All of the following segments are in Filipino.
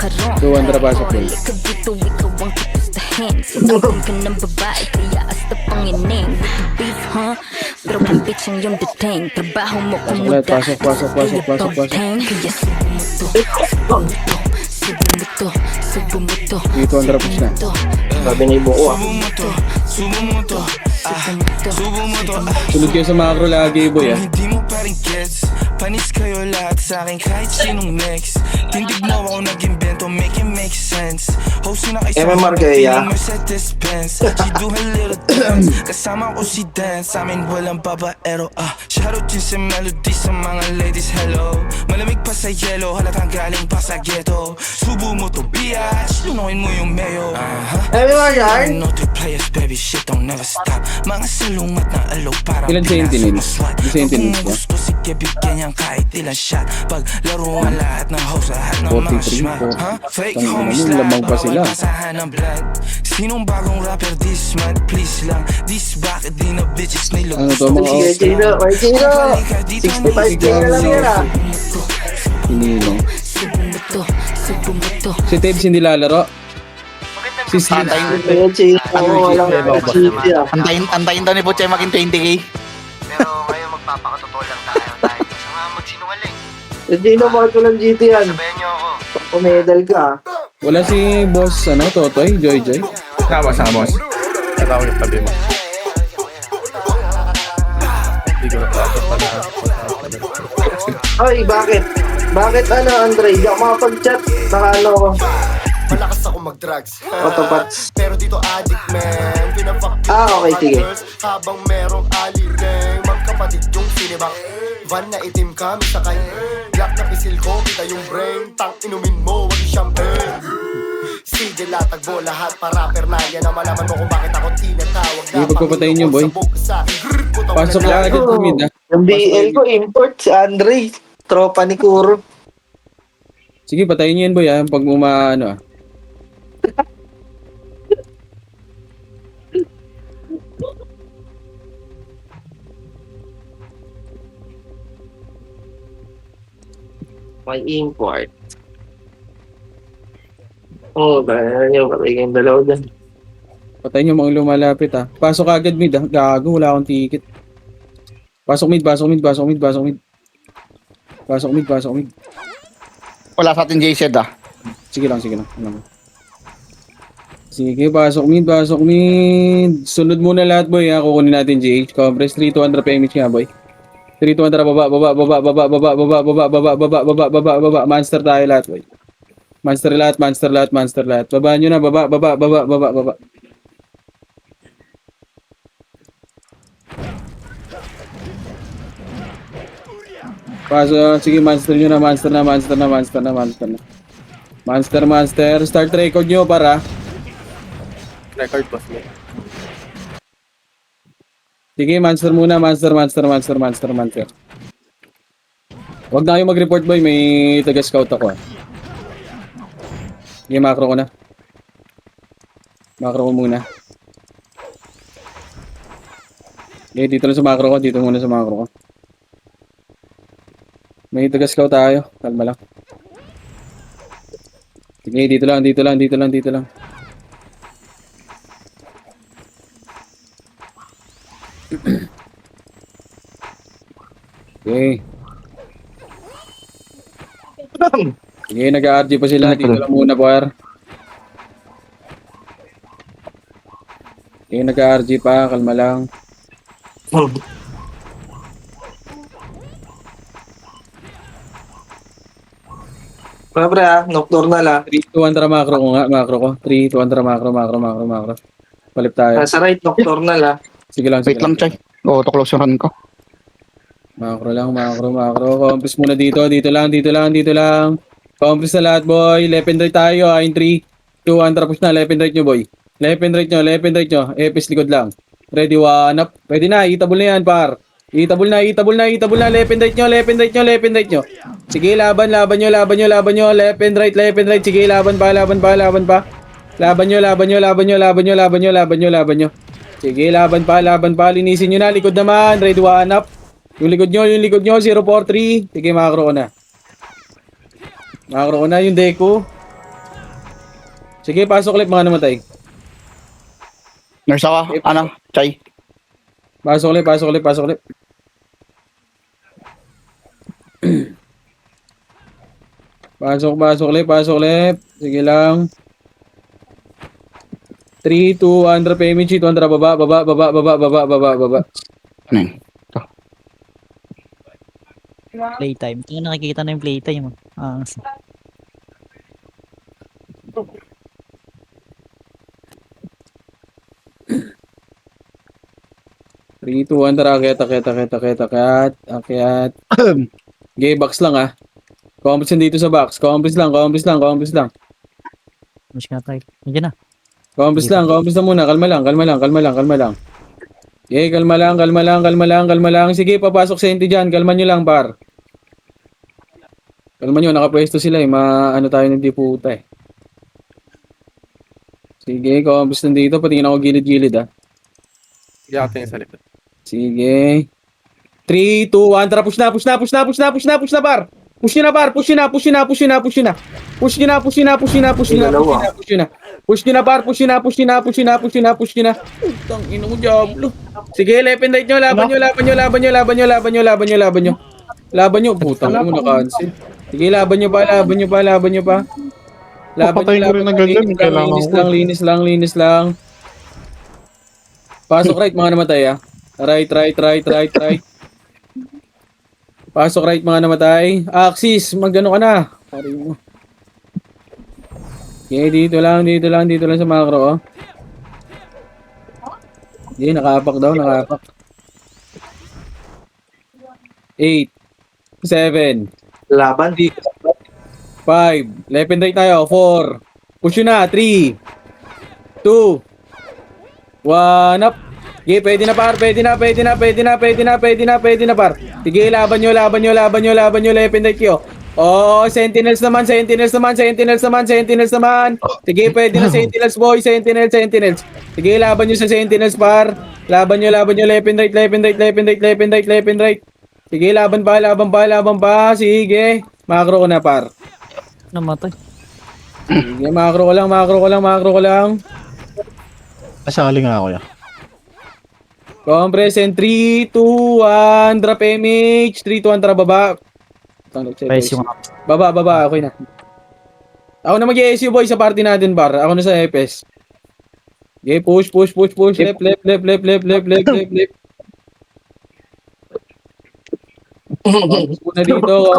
magkakaroon. Andra pasok boy. Halika dito, ikaw ang tutustahin. Sinabang ka ng babae, kaya asta pangining. Beef, huh? Pero kung bitch ang iyong dating, trabaho mo kumuda. Pasok. Kaya subo mo to. Dito Andra push na. Sabi na ibuko ah. Sunod kayo sa macro lagi boy ah. Hindi mo pa rin gets. Panis kayo lahat sa akin kahit sinong next. Tindig mo ako nag-invento, make it make sense. Host na kayo sa MMR kaya? Mercedes Benz. She do her little dance. Kasama ko si Dance, sa amin walang babaero. Shoutout yun sa melody sa mga ladies, hello. Malamig pa sa yelo, halatang galing pa sa ghetto. Subo mo to biatch, lunukin mo yung mayo. MMR yan? Know the players, baby, shit don't never stop. Mga salungat na alo para Ilan sentinels? Ilan sentinels kung niya? gusto sige bigyan niyang kahit ilang shot. Pag laruan lahat ng host, lahat ng mga 43 schmat. po. Fake Tangina, homies yung lahat, lamang pa sila. bawal basahan ng blood. Sinong bagong rapper this month? Please lang, this bakit di na bitches nila Ano to, gusto mga Sige, Gino. Ay, Gino. 65K na lang yan ah. Hininong. Subo mo to. Si Tebs hindi lalaro. Si Slim. Ayun, Gino. Walang cheesy ah. Antayin daw ni Puchay maging 20k. Pero ngayon magpapakatotoo lang tayo tayo sa mga magsinungaling. Gino, bakit walang GT yan? Sabayan niyo ako. Pumedal ka ah. Wala si boss Totoy, Joy. Sama, boss. Ito ako yung tabi mo. Hindi ko Ay, bakit? Bakit Andre? Di ako makapag-chat. Baka ko. Malakas ako mag-drugs. Autopats. Pero dito addict man. Pinafuck Okay, sige. habang merong alileng. Magkapatid yung sinibak. Van na itim kami sakay. Black na pisil ko, kita yung brain. Tang inumin mo, wag yung champagne. CJ latagbo lahat para pernalya na malaman mo kung bakit ako tinatawag. Hindi pagpapatayin niyo, boy. Pasok lang agad sa mid ah. Yung BL ko, import si Andre. Tropa ni Kuro. Sige, patayin niyo yan boy ah. Pag umaano ah. May import. Kaya nyo, patay kayong dalawa dyan. Patayin niyo mga lumalapit ah. Pasok agad mid ah. Gago, wala akong ticket. Pasok mid. Pasok mid. Wala sa atin JZ ah. Sige lang. Ano? Sige, pasok mid. Sunod muna lahat boy ha. Kukunin natin GH. Compress 3200 PMH nga boy. 3200 baba. Monster tayo lahat boy. Monster lahat. Babaan nyo na, baba. Paso, sige, monster nyo na. Monster. Start record nyo para. Record boss mo. Sige, monster muna. Monster. Huwag na kayo mag-report boy, may taga-scout ako ah. Sige, macro ko na. Macro ko muna. Okay, dito na sa macro ko. Dito muna sa macro ko. May taga-scout tayo. Kalma lang. Sige, dito lang. Okay. Sige, nag-RG pa sila. Dito lang muna, par. Okay, nag-RG pa. Kalma lang. Mga pre ah, nocturnal ah. 3-2-1 macro ko nga. Macro ko. 3-2-1 macro. Palip tayo. Nasa right, nocturnal ah. Sige lang. Wait lang, Chay. To close yung run ko. Macro lang. Compress muna dito. Dito lang. Compress na lahat, boy. Left and right tayo. In 3, 2, 1. Tapos na. Left and right nyo, boy. Left and right nyo. Epis likod lang. Ready, one up. Pwede na. Itabol na yan, par. Itabol na. Left and right nyo. Sige, laban nyo. Left and right. Sige, laban pa. Laban nyo. Sige, laban pa. Linisin nyo na. Likod naman. Ready, one up. Yung likod nyo. 043. Sige, macro ko na. Yung Deku. Sige, pasok ulit mga namatay. Nurse ako. Ano? Chay. Pasok ulit, pasok ulit, pasok ulit. Pasok ulit, pasok ulit. Sige lang. 3, 2, Andra Pemichi, 2, Andra, baba. Ano yun? Playtime. Ito nakikita na yung playtime. Three, two, one, tara, akyat. Okay, box lang ah. Compres dito sa box. Compres lang. Mas nga tayo. Nandiyan na. Compres lang muna. Kalma lang. Okay, kalma lang. Sige, papasok sa ente dyan. Kalma nyo lang, par. Kalma nyo, nakapwesto sila eh. Ano tayo ng di puta eh. Sige, compres nandito. Patingin ako gilid-gilid ah. Sige. 3, 2, 1, tara, push na, par. Push nyo na. Putang ina ko, diablo. Sige, left and right nyo, laban nyo. Laban nyo, putang ina mo, na-cancel. Sige, laban nyo pa. Papatayin ko rin ng ganyan, kailangan ko. Linis lang. Pasok right, mga namatay ah. Right. Pasok right, mga namatay. Axis, magano ka na. Pari mo. Okay, dito lang sa macro oh. Okay, nakapak. 8, 7, Laban. 5, left and right tayo, 4. Push yun na, 3, 2, 1 up. Sige, pwede na par. Sige, laban nyo, left and right kayo. Oh, Sentinels naman. Sige, pwede na Sentinels, boy. Sentinels. Sige, laban nyo sa Sentinels, par. Laban nyo, left and right. Sige, laban pa. Sige, macro ko na, par. Namatay. Sige, macro ko lang. Asali nga ako yan. Compress and 3, 2, 1, drop image, 3, 2, 1, tara baba. Guys, yung Baba, okay na. Ako na mag-ESU boy sa party natin bar. Ako na sa FS. Okay, push. Left. Una dito,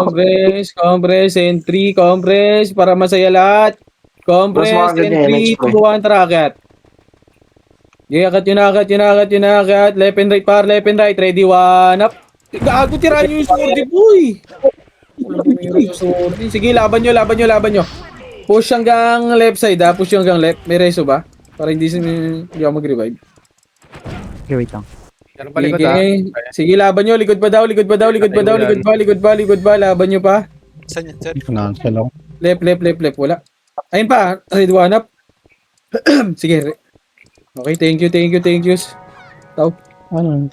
compress and 3, compress para masaya lahat. Compress Mas and maganda 3, yan, 2, 1, tara akyat. Okay, akyat yun na. Left and right par, ready, 1 up. Gago, tirahan nyo yung sword, boy. Sige, laban nyo. Push hanggang left side ha, push hanggang left. May reso ba? Para hindi ako mag-revive. Okay, wait lang. Sige, sige, laban nyo, likod pa daw, laban nyo pa. Financial ako. Left, wala. Ayun pa, ready, 1 up. Sige, okay, thank you. Tao. Ano yun?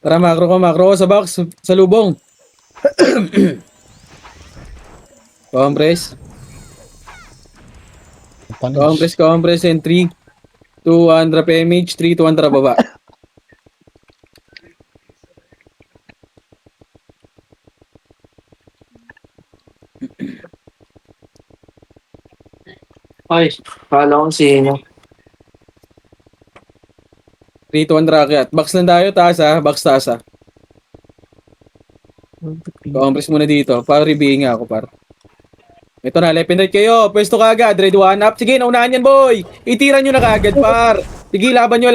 Tara, macro sa box, sa lubong. Compress and 3, 2, 1, drop image, 3, 2, 1, tara baba. Ay, kala kong sino. 3, 2, 1, rakyat. Box lang tayo, taas ha. Compress muna dito. Para reviewing nga ako, par. Ito na, left and right kayo. Pwesto ka agad. Ready, 1 up. Sige, naunahan yan, boy. Itira nyo na kaagad, par. Sige, laban nyo.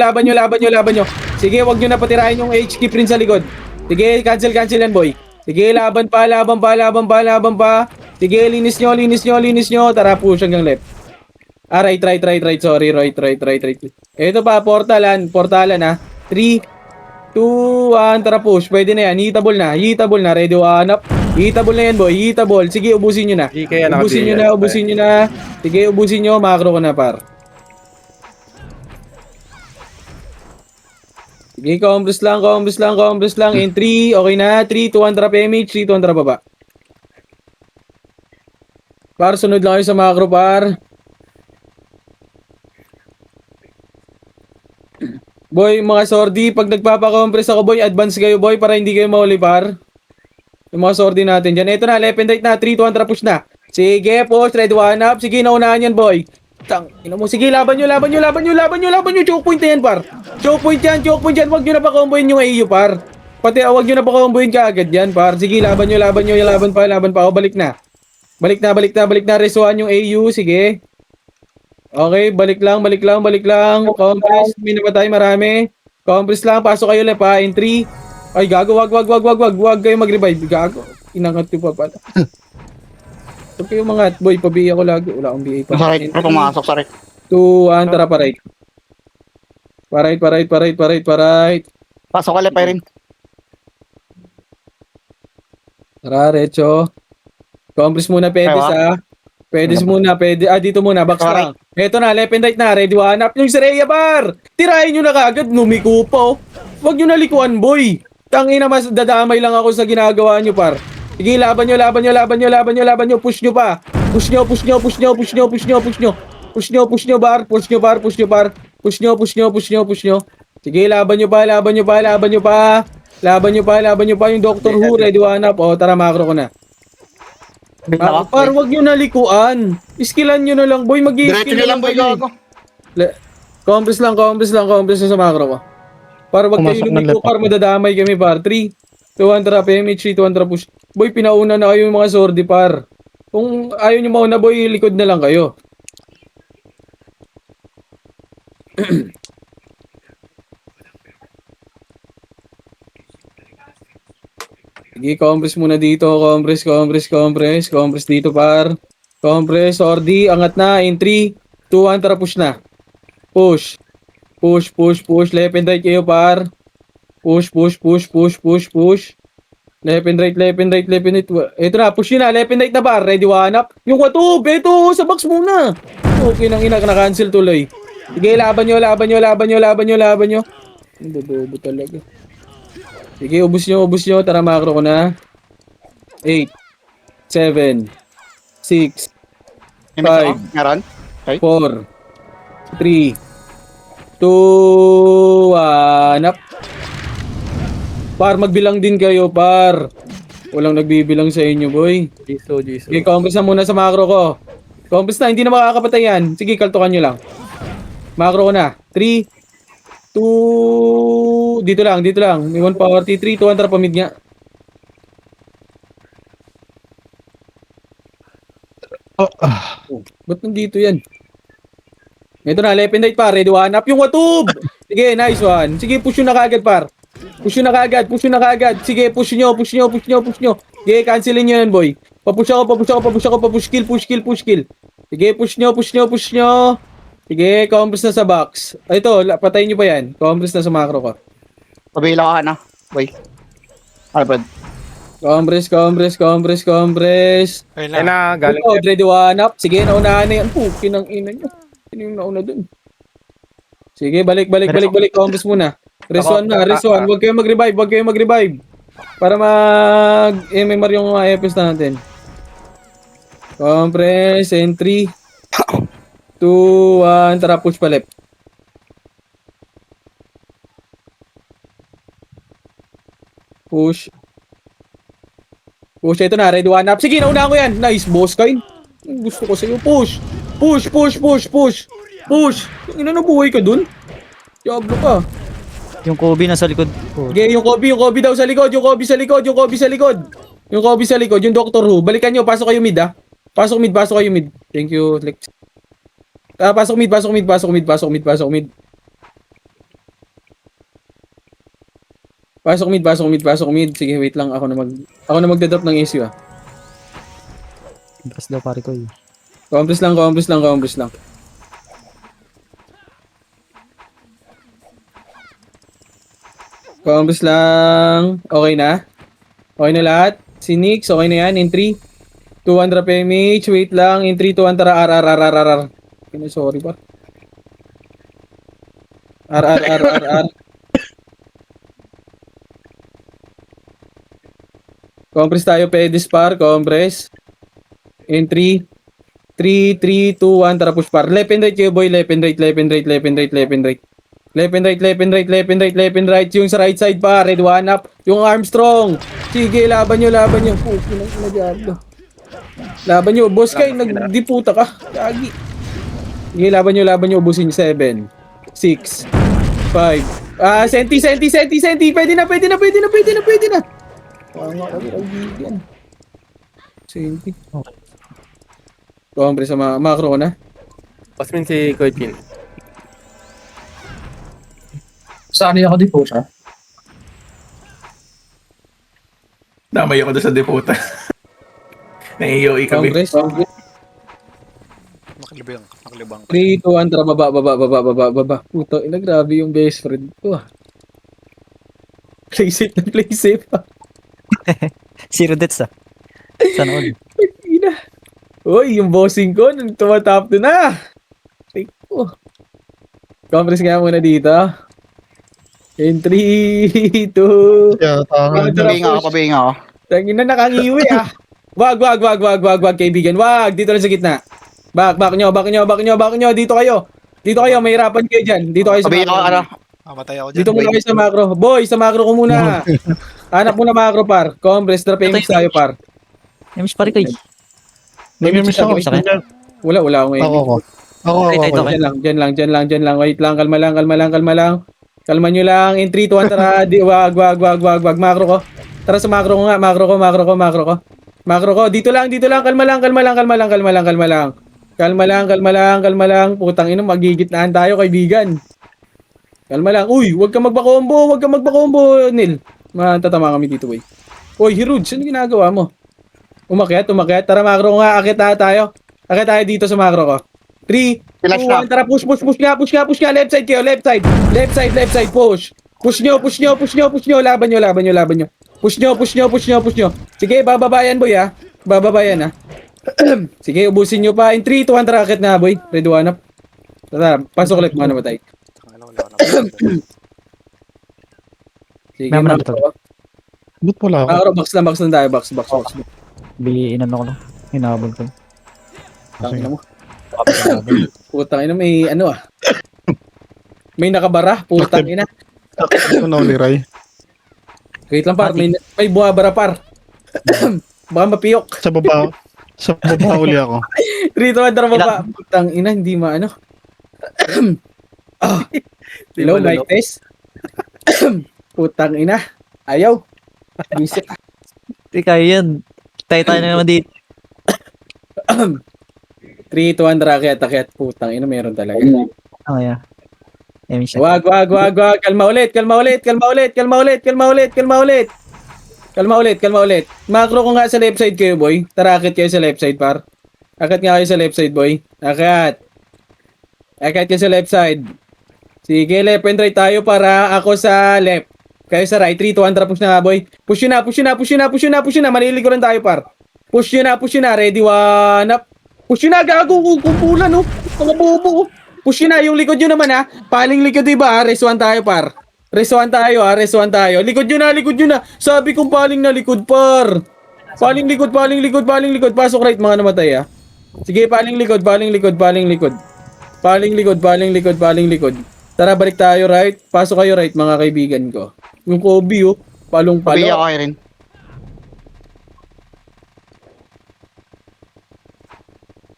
Sige, wag nyo na patirahin yung HK print sa likod. Sige, cancel yan, boy. Sige, laban pa. Sige, linis nyo. Tara, push hanggang left. Right. Sorry, right. Ito pa, portalan ha. 3, 2, 1, tara push. Pwede na yan. Hitable na. Ready, 1 up. Hitable na yan, boy. Sige, ubusin nyo na. Ubusin nyo na. Sige, ubusin nyo. Macro ko na, par. Sige, compress lang. In 3, okay na. 3, 2, 1, drop image. 3, 2, 1, drop baba. Par, sunod lang kayo sa macro, par. Boy, mga sordi, pag nagpapakompress ako, boy, advance kayo, boy, para hindi kayo mahuli, par. Yung mga sordi natin dyan. Ito na, left and right na, 3, 2, 1, push na. Sige, push, ready, one up. Sige, naunahan yan, boy. Tang, ina mo, sige, laban nyo. Choke point na yan, par. Choke point yan. Wag nyo na pa comboin yung AU, par. Pati, wag nyo na pa comboin ka agad yan, par. Sige, laban nyo. Laban pa. O, balik na. Balik na. Resuan yung AU, sige. Okay, balik lang. Compress, may namatay, marami. Compress lang, pasok kayo left ha, in 3. Ay, gago, wag kayo mag-revive. Gago, inangat ko pa pala. Huwag kayo mga boy, pabiya ko lagi. Wala akong BA pa. Sorry, pumasok, sorry. 2, 1, tara pa right. Pa right. Pasok ka, Lepay rin. Tara, Recho. Compress muna, Pedes ha. Pedes muna. Dito muna, box lang. Eto na, left and right na. Ready, one up. Yung si Rhea Bar. Tirahin nyo na kagad. Lumiko pa, oh. Huwag nyo nalikuan, boy. Tangina, mas dadamay lang ako sa ginagawa nyo, par. Sige, laban nyo. Push nyo pa. Push nyo, bar. Sige, laban nyo pa. Yung Doctor Who, ready, one up. O, tara, macro ko na. Par, wag nyo nalikuan. Skillan nyo na lang, boy. Diretso nyo lang, boy, gago. Compress lang sa macro ko. Para wag kayo Pumasok ng lumiko, left. par, madadamay kami, par. 3, 2, 1, trap, MH, 3, 2, 1, trap, push. Boy, pinauna na kayo yung mga sordi, par. Kung ayaw nyo mauna, boy, likod na lang kayo. Sige, compress muna dito. Compress dito, par. Compress, sordi, angat na. In 3, 2, 1, tara, push na. Push. Left and right kayo, par. Push. Left and right. Ito na, push yun na. Left and right na, par. Ready, one up. Yung kwatub, ito, sa box muna. Okay, nang ina, na-cancel tuloy. Sige, laban nyo. Ang bobo talaga. Sige, ubus nyo. Tara, macro ko na. 8, 7, 6, Meron? 4, 3, 2, 1, up. Par, magbilang din kayo, par. Walang nagbibilang sa inyo, boy. Jiso. Sige, compress na muna sa macro ko. Compress na, hindi na makakapatay yan. Sige, kaltukan nyo lang. Macro ko na. 3, 2, dito lang. May 1 power T3, 2 tara pamid nga. Oh, ba't nandito yan? Ito na, left and right par. Ready, one up yung watub. Sige, nice one. Sige, push nyo na kagad, par. Push nyo na kagad. Sige, push nyo. Sige, cancelin nyo yan, boy. Papush ako. Push kill. Sige, push nyo. Sige, compress na sa box. Ito, patayin nyo pa yan. Compress na sa macro ko. Pabila ka na, boy. Alfred. Compress. Ayun na, galing. Ito, ready, one up. Sige, naunahan na yan. Kinang ina nyo. Sino yung nauna dun? Sige, balik. Compress muna. Resuan. Huwag kayo mag-revive. Para mag-MMR yung mga FS natin. Compress, entry. 2, 1, tara, push pa left. Push, ito na, ready, one up. Sige, naunahan ko yan. Nice, boss kain. Gusto ko sa'yo, push. Ina na buhay ka dun? Diablo ka. Yung Kobe nasa likod. Oh. Sige, yung Kobe daw sa likod. Yung Kobe sa likod. Yung Doctor Who. Balikan nyo, pasok kayo mid, ha. Pasok kayo mid. Thank you, Lex. Pasok mid. Pasok mid. Sige, wait lang. Ako na magdadrop ng issue, ah. Impress daw pare ko eh. Compress lang. Compress lang. Okay na? Okay na lahat? Si Nix, okay na yan. In 3, 2, 1, drop image. Wait lang. In 3, 2, 1, tara. R. Sorry pa. R. Compress tayo. Pedis par. Compress. In 3, 2, 1, tara push par. Left and right kayo, boy. Left and right. Left and right, left and right, left and right, left and right. Yung sa right side pa, red one up. Yung Armstrong. Sige, laban nyo, laban nyo. Laban nyo. Boss kayo, nagdiputa ka. Gagi. Sige, laban nyo. Ubusin 7, 6, 5. Senti. Pwede na. Kaibigan. Senti. Pre, sa macro ko na. Pasmin si Koitin. Saan ako di po siya? Damay ako doon sa deputa. Naiiyo kami. Congress. Makalibang. 3, 2, 1, tara, baba. Puto, grabe yung best friend ko. Play safe. Zero deaths ah. Sana all. Ina. Uy, yung bossing ko, tumatap to na. Take ko. Compress nga muna dito. In 3, 2, Kaya tangan. Pabing ako. Tangin na nakangiwi ah. Wag, kaibigan. Wag, dito lang sa gitna. Back nyo. Dito kayo, may hirapan kayo dyan. Dito kayo sa Pabing ako, macro. Mamatay ako dyan. Dito muna kayo sa macro. Boy, sa macro ko muna. Hanap muna macro, par. Compress, drop aimings tayo, par. Miss pare kayo. Nag-miss ako. Sa akin? Wala akong aiming. Ako. Dyan lang. Wait lang, kalma lang. Kalma nyo lang. In 3, 2, 1, tara. Wag. Macro ko. Tara sa macro ko nga. Macro ko. Dito lang. Kalma lang. Putang ina, magigitnaan tayo, kaibigan. Kalma lang. Uy, wag ka magbakombo, Nil. Matatama kami dito, boy. Uy, Hiruds, ano ginagawa mo? Umakyat. Tara, macro ko nga. Akit tayo dito sa macro ko. 3, 2, 1, tara, push nga. Left side kayo, left side, push. Push nyo. Laban nyo. Push nyo. Sige, bababayan, boy, ha. Bababayan, ha. Sige, ubusin nyo pa. In 3, 2, 1, tara, akit na, boy. Ready, one up. Tara, pasok ulit, mga namatay. Sige, May macro ko. Ba't wala ako? Macro, box lang tayo, box. Inano ko lang. Hinabol ko. Tangina mo. Putang ina, may ano ah. May nakabara, putang ina. Ito na uli, Ray. Wait lang par, may buwabara par. Baka mapiyok. Sa baba uli ako. Rito ka dara baba. Putang ina, hindi maano. Hello, mic test. Putang ina. Ayaw. Bisik. Hindi kaya yan. Tayo na naman dito. 3, 2, 1, rakyat. Putang ina, meron talaga. Oh, yeah. Miss siya. Wag. Kalma ulit. Macro ko nga sa left side kayo, boy. Tara, akit kayo sa left side, par. Akit nga kayo sa left side, boy. Akit kayo sa left side. Sige, left and right tayo para ako sa left. Kayo sa right. 3, 2, 1, tara, push na nga, boy. Push nyo na. Malilikuran tayo, par. Push nyo na. Ready, one up. Push nyo na, gago. Kumpulan, oh. Mga bobo, oh. Push nyo na. Yung likod nyo naman, ha. Paling likod, diba, ha? Rest 1 tayo, par. Rest 1 tayo. Likod nyo na. Sabi kong paling na likod, par. Paling likod. Pasok right, mga namatay, ha. Sige, paling likod. Tara, balik tayo right. Pasok kayo right, mga kaibigan ko. Yung Kobe, oh. Palong-palo. Pabing ako rin.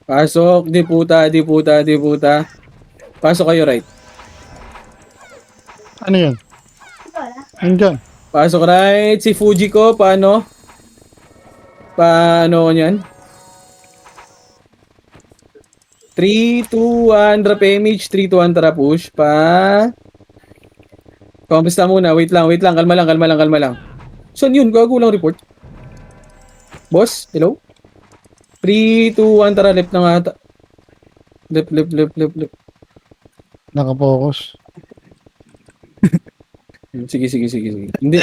Pasok, di puta. Pasok kayo right. Ano yun? Andyan. Pasok right. Si Fuji ko, paano yan? 3, 2, 1, drop image. 3, 2, 1, tara push pa. Compass na muna. Wait lang. Kalma lang. Saan yun? Gago lang report. Boss, hello? 3, 2, 1, tara. Left na nga ata. Left. Nakapokus. Sige. Hindi,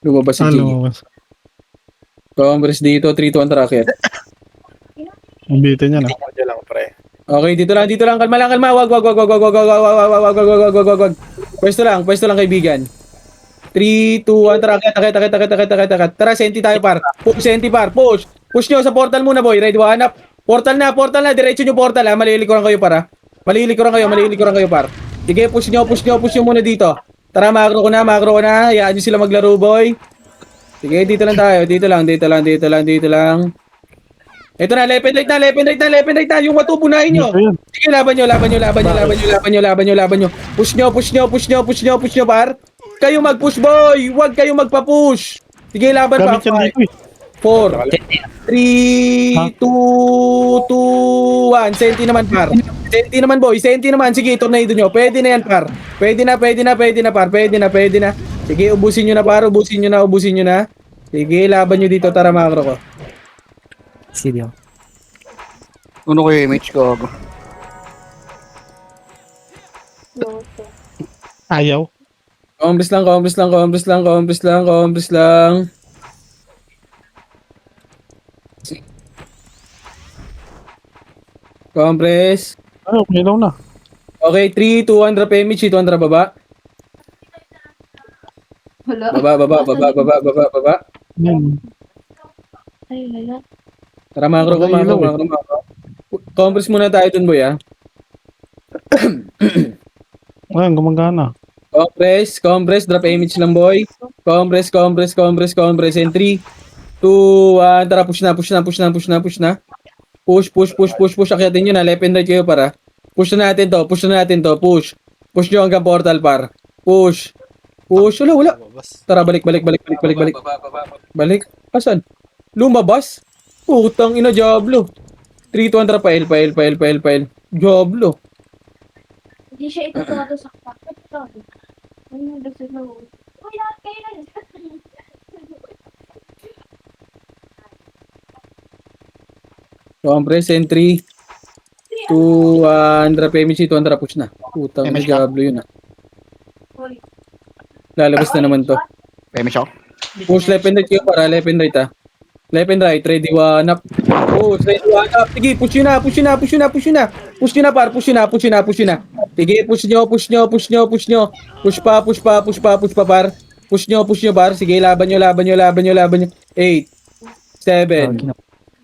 lumabas si Jiggy. Compress dito. 3, 2, 1, tara. Kaya. Mabitin niya na. Okay, dito lang. Kalma. Wag. Pwesto lang, kaibigan. 3, 2, 1, tara. Akit. Tara, senti tayo, par. Senti, par. Push nyo sa portal muna, boy. Ready, one up. Portal na. Diretso nyo portal, ha. Malilikuran kayo, par. Sige, push nyo muna dito. Tara, macro ko na. Hayaan nyo sila maglaro, boy. Sige, dito lang tayo. Dito lang. Ito na, left and right na. Yung watu, punahin nyo. Dito yan. Sige, laban nyo. Push nyo, par. Kayo mag-push, boy. Huwag kayo magpa-push. Sige, laban pa. Gamit yan dito eh. 4, 3, 2, 1. Senti naman, par. Senti naman, boy. Senti naman. Sige, tornado nyo. Pwede na yan, par. Pwede na, par. Pwede na. Sige, ubusin nyo na, par. Ubusin nyo na. Sige, laban nyo dito. Tara, macro ko. Sige. Uno ko yung image ko. Ayaw. Compres lang. Compres. Ay, umilaw na. Okay, 3, 200 PMH. Ito ang baba. Baba. Yan. Tara, macro ko. Compres muna tayo dun, boy, ah. Ayan, gumagana. Compress, drop image lang, boy. Compress. And 3, 2, 1, tara, push na. Push. Akyatin nyo na, left and right kayo, para. Push na natin to. Push nyo hanggang portal, par. Push. Wala. Tara, balik. Balik. Asan? Lumabas? Putang ina, Diablo. 3, 200, pail. Diablo. Hindi siya ito sa kapatid. Ano yung gusto mo? Uy, lahat kayo na. Compress and 3, 200 PMC, 200 push na. Putang ina, Diablo yun, ah. Lalabas na naman to. Image ako. Push left and right kayo, para left and right, ah. Left and right, ready, one up. Ready, one up. Sige, push nyo na. Push nyo na, par. Push nyo na. Sige, push nyo. Push pa, par. Push nyo, par. Sige, laban nyo. 8, 7,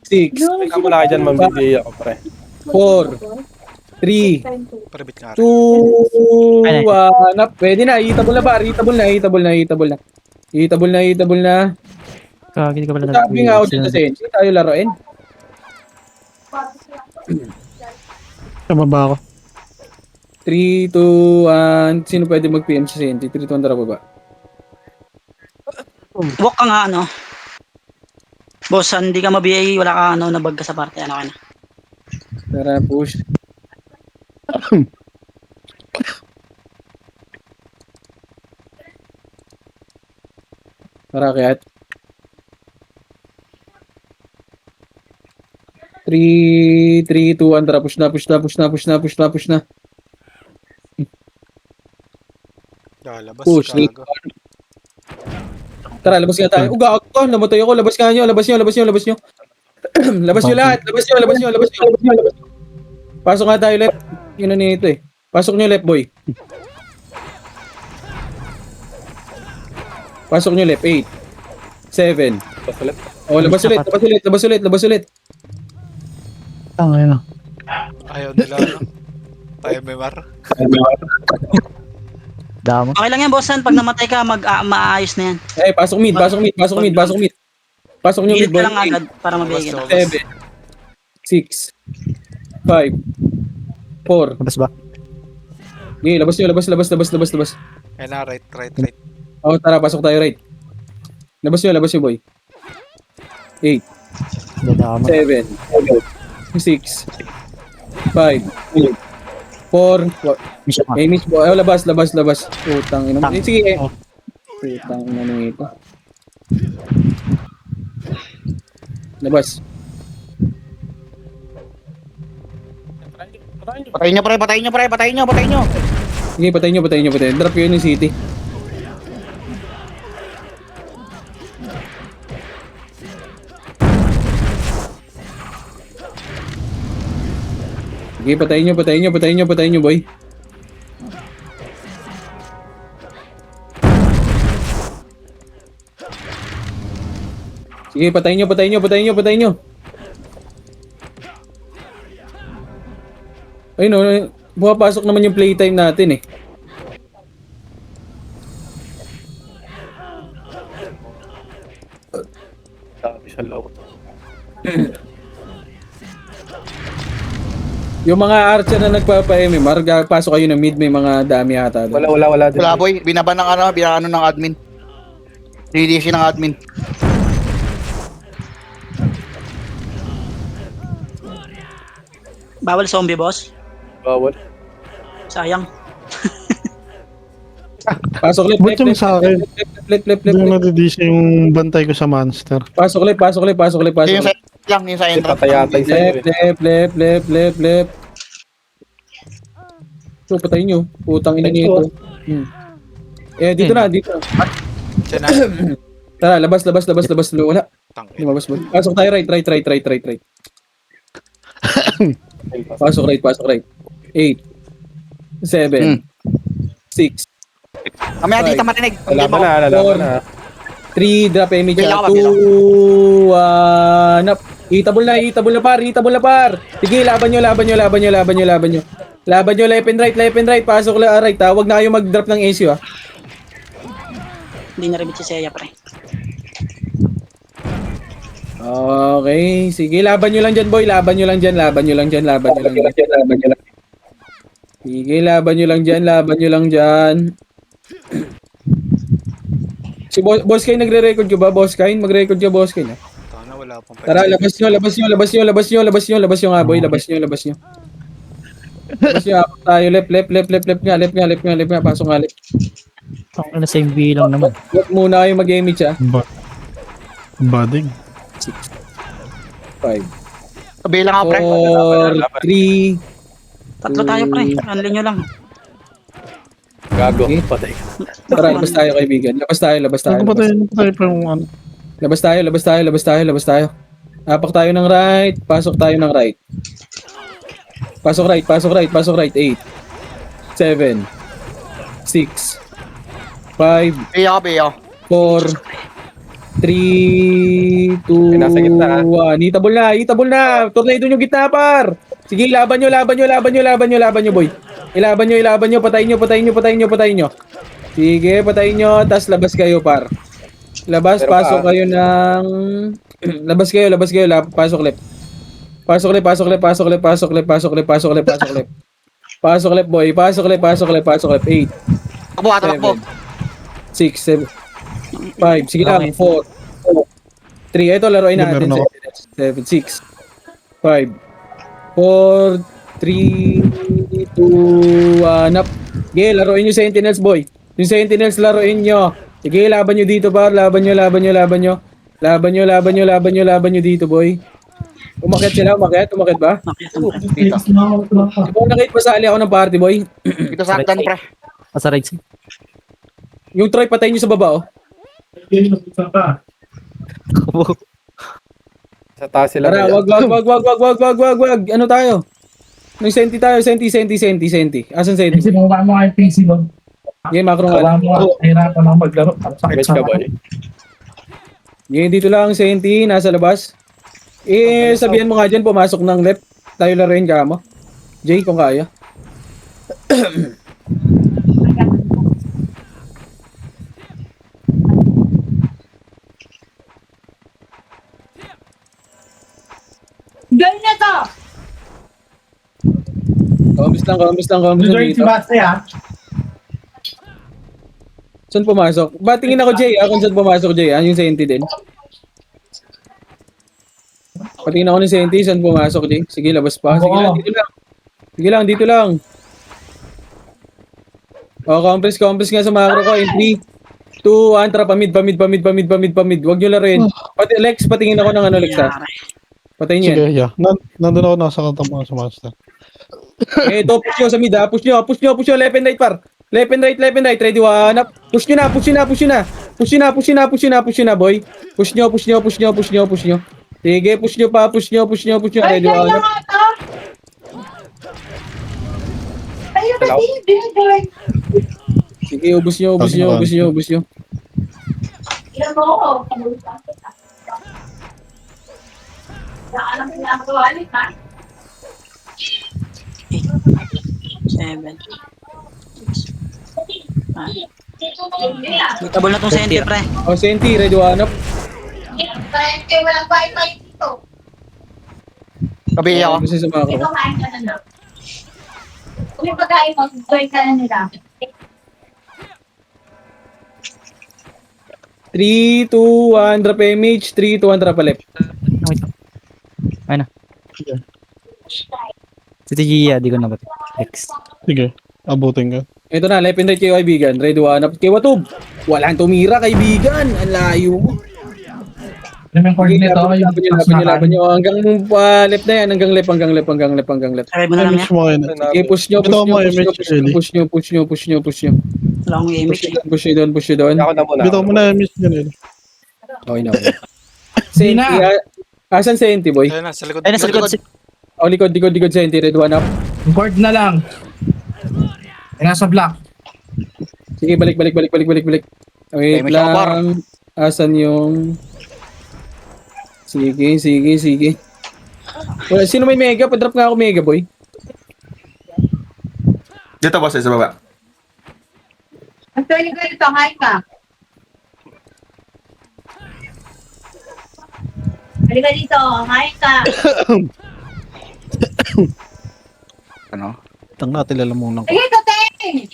6, Teka mo lang dyan, mambibigay ako, pre. 4, 3, Parabit ka 2, 1 up. Pwede na, hitable na, par. Hitable na. Kagin ka pala na. Sabi nga ako dito sa NC, tayo laruin. Sa baba ako. 3, 2, 1. Sino pwede mag-PM sa CNT? 3, 2, 1, tara baba. Walk ka nga, ano. Boss, hindi ka mabiyay, wala ka, nabag ka sa parte, ano ka na. Tara, push. Tara, kayat. 3, 2, 1, tara, push na. Lalabas Push, ka gago. Tara, labas nga tayo. Gago ka, namatay ako. Labas nyo. Labas nyo lahat. Pasok nga tayo left. Yun na nito eh. Pasok nyo left, boy. Pasok nyo left. 8, 7. Oh, labas ulit. Tangay na. Ayaw nila, no? Tayo memar. Damo. Okay lang yan, bossan, pag namatay ka, maayos na yan. Eh, pasok mid. Pasok nyo mid, Hilit boy. ka lang agad para mabigay kita. 7, 6, 5, 4. Labas ba? Okay, labas nyo. Ayun na, right. Oh, tara, pasok tayo right. Labas nyo, boy. 8, Dadama. 7, 6, 5, 4. Mission mo. Miss boy. Oh, labas. Putang ina. Sige. Putang ina nito. Labas. Patayin nyo. Sige, patayin nyo. Drop yun yung city. Sige, patayin nyo, boy. Sige, patayin nyo. Ayun, pumapasok naman yung playtime natin eh. Yung mga archer na nagpapa-MMR, pasok kayo ng mid, may mga dami ata doon. Wala din. Wala boy, binaban ng binaano ng admin. DDC ng admin. Bawal zombie, boss. Bawal. Sayang. Pasok lip, Ba't yung sa akin? lip. Hindi mo nadidisi yung bantay ko sa monster. Pasok lip. Yung sa lang, yung sa Kasi entrance. patay-atay sa'yo eh. Lip. So, patayin nyo. Putang ina nito. Dito na. Tara, labas. Wala. Lumabas mo. Pasok tayo right. Pasok right. 8, 7, 6, Kamaya dito marinig. Lalaban na. 3, drop image. Bilang 2, 1, up. Hitable na par. Sige, laban nyo. Laban nyo, left and right. Pasok right. Huwag na kayo mag-drop ng AC, ha. Hindi na rin si Seiya, pre. Okay, sige, laban nyo lang dyan, boy. Laban nyo lang dyan. Sige, laban nyo lang dyan. Si Boss Kain nagre-record ka ba, Boss Kain? Mag-record ka, Boss Kain, ha? Tara, labas nyo nga, boy. Labas nyo. Apak tayo, left nga. Pasok nga, left. Ang same B lang naman. Huwag muna kayo mag-image, ha. Bading. 5, Kabilang nga pre. 4, 3, Tatlo tayo, pre. Anli nyo lang. Gago. Okay. Patay. Tara, labas tayo, kaibigan. Labas tayo. Ano ba tayo pa yung ano? Labas tayo. Apak tayo ng right. Pasok tayo ng right. Pasok right. 8, 7, 6, 5, Biya. 4, 3, 2, Nasa gitna, 1. Hitable na. Tornado nyo gitna, par. Sige, laban nyo, boy. Ilaban nyo. Patayin nyo. Sige, patayin nyo. Tas labas kayo, par. Pasok kayo ng... labas kayo. Pasok left. Pasok left, boy. Pasok left. 8, Takbo. 6, 7, 5. Sige lang. 4, 3. Ito, laruin natin. Meron ako. 7, 6, 5, 4, 3, 2, 1, up. Sige, laruin nyo Sentinels, boy. Yung Sentinels, laruin nyo. Sige, laban nyo dito, par. Laban nyo dito, boy. Umakyat sila, umakyat ba? Dito. Kung nakipasali ako ng party, boy. Dito sa hagdan pre. Sa right side. Yung Troy, patayin nyo sa baba, oh. Sa taas sila. Tara, wag. Ano tayo? May senti tayo, senti. Asan senti? Kasi mo kayo PC doon. Game, macro nga. Hirapan ako maglaro. Sakit ka boy. Game, dito lang, senti, nasa labas. Sabihan mo nga dyan, pumasok ng left. Tayo laruin ka mo. Jay, kung kaya. Ganyan to! Kambis lang dito. Saan pumasok? Tingin ako, Jay, kung saan pumasok, Jay, yung senti din. Patingin ako ng senti, saan pumasok, Jay? Sige, labas pa. Sige lang, dito lang. Compress nga sa macro ko. In 3, 2, 1, tara, pamid. Huwag nyo laruin. Lex, patingin ako ng Lex, ha? Patayin nyo yan. Sige, yeah. Nandun ako nasa katamang sa monster. Ito, push nyo sa mid, ha? Push nyo, left and right, par. Left and right, ready, 1 up. Push nyo na, boy. Push nyo. Sige, push nyo pa, ready, 1 up. Sige, ubus nyo. Ilan mo ako? Alam mo na ako, alit ha? 7. Hitable na tong Senti, pre. Senti, ready, 1 up. Walang wifi dito. Gabi ako. Kasi sa macro. Ikaw kain ka na na. Kung yung pagkain mo, join ka na nila. 3, 2, 1, drop image. 3, 2, 1, drop a left. Ayun na. Si Gia, di ko na ba't. X. Sige, abutin ka. Ito na, left and right kayo kaibigan. Ready, one up. Kay Watub. Walang tumira kaibigan. Ang layo mo. Alam yung coordinate ako, yung Laban nyo. Hanggang left na yan. Hanggang left. Try mo na lang yan. Push mo kayo na. Okay, push nyo. Ito mo, MH, Push nyo. Wala akong image eh. Push nyo doon. Ako na muna. Bitaw mo na, miss nyo na. Okay na. Senti. Asan Senti, boy? Ayun na, sa likod. Ayun na sa likod. Oh, likod Senti. Red, one up. Record na lang. Ay, nasa block. Sige, balik. Wait may shower. lang. Asan yung... Sige. Wala, sino may mega? Padrop nga ako mega, boy. Dito boss, sa baba. Ang tuloy ka dito, kain ka. Halika dito, kain ka. Ano? Tang natin lalamunan ko. Sige, Toteng!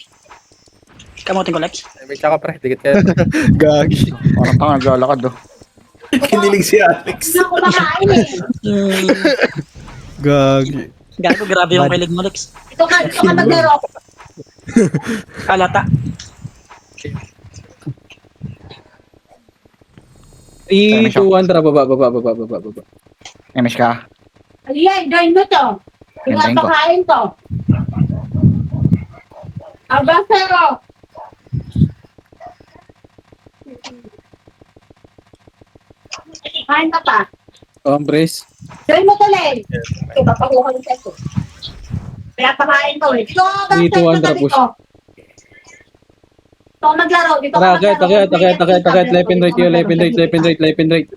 Kamutin ko, Lex. May tsaka pre, dikit ka. Gagi. Parang ka naglalakad, oh. Kinilig si Alex. Hindi na kumakain eh. Gagi. Gago, grabe yung kilig mo, Lex. Dito ka maglaro. Kalata. 3, 2, 1, tara, baba. MS ka. Aliyan, join mo to. Gantayin ko. Pinapakain to. Abasero. Kain ka pa. Compres. Join mo to, Len. Iba pa ko ng seto. Pinapakain ko eh. Dito ka ba? Dito, Andra, push. Dito ka maglaro. Dito ka Tara, maglaro. agad. Left and right kayo. Left and right.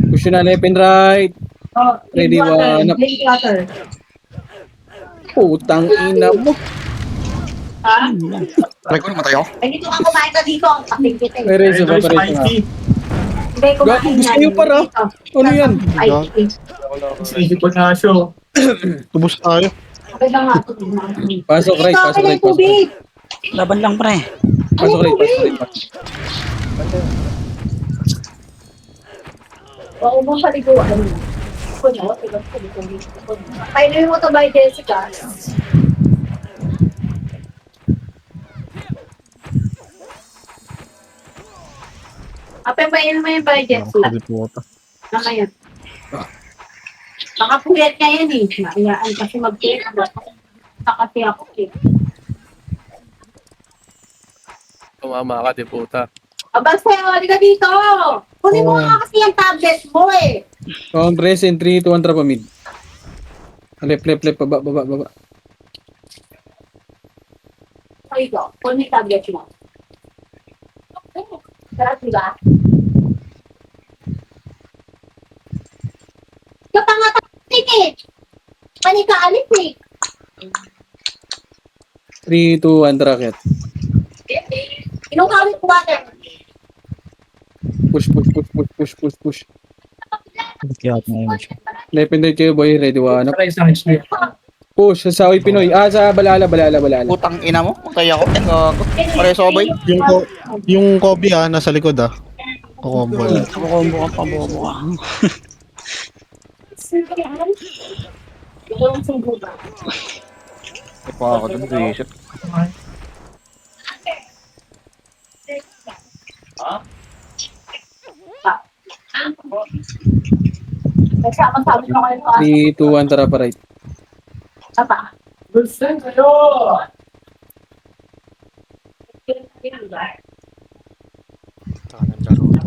Push nyo na, left and right. Oh, Ready, one up. Drink water. Putang ina mo. Ha? Try ko naman tayo. Ay, dito ka kumain ka dito. Pakling kita eh. Ready, pa rin nga. Hindi, kumain Gusto yan. nyo para? Dito. Ano yan? Ay, Tubos tayo. okay na nga. Pasok right. Ito, okay na yung tubig. Laban lang, pre. Pasok right. Oo, mo paliguan. Kuno, painuhin mo to by Jessica. Ape, painuhin mo yung by Jessica. Na ngayon. Nakapuyat ka yan eh. Naiyaan kasi mag-puyat. Nakasi ako eh. Tumama ka, di puta. Aba, sa'yo, halika dito. Kunin mo nga kasi yung tablet mo eh. Compres in 3, 2, 1, trap mid. Left, baba. Ay, ito. Kunin yung tablet mo. Sarap, diba? Kapangatak eh. Panikaalit eh. 3, 2, 1, tracket. Inukawit water. Push. Kaya ako na image. Left and right kayo, boy. Ready, one up. Push, sa Sawi Pinoy. Sa Balala. Putang ina mo. Tayo ako. Gago. Pareso ba? Yung Kobe nasa likod Kukombo. Kukombo ka pa, bobo ka. Ito yung subo ba? Pa ako dun, isip. Nagsama-sama ko kayo pa. 3, 2, 1, tara pa right. Apa?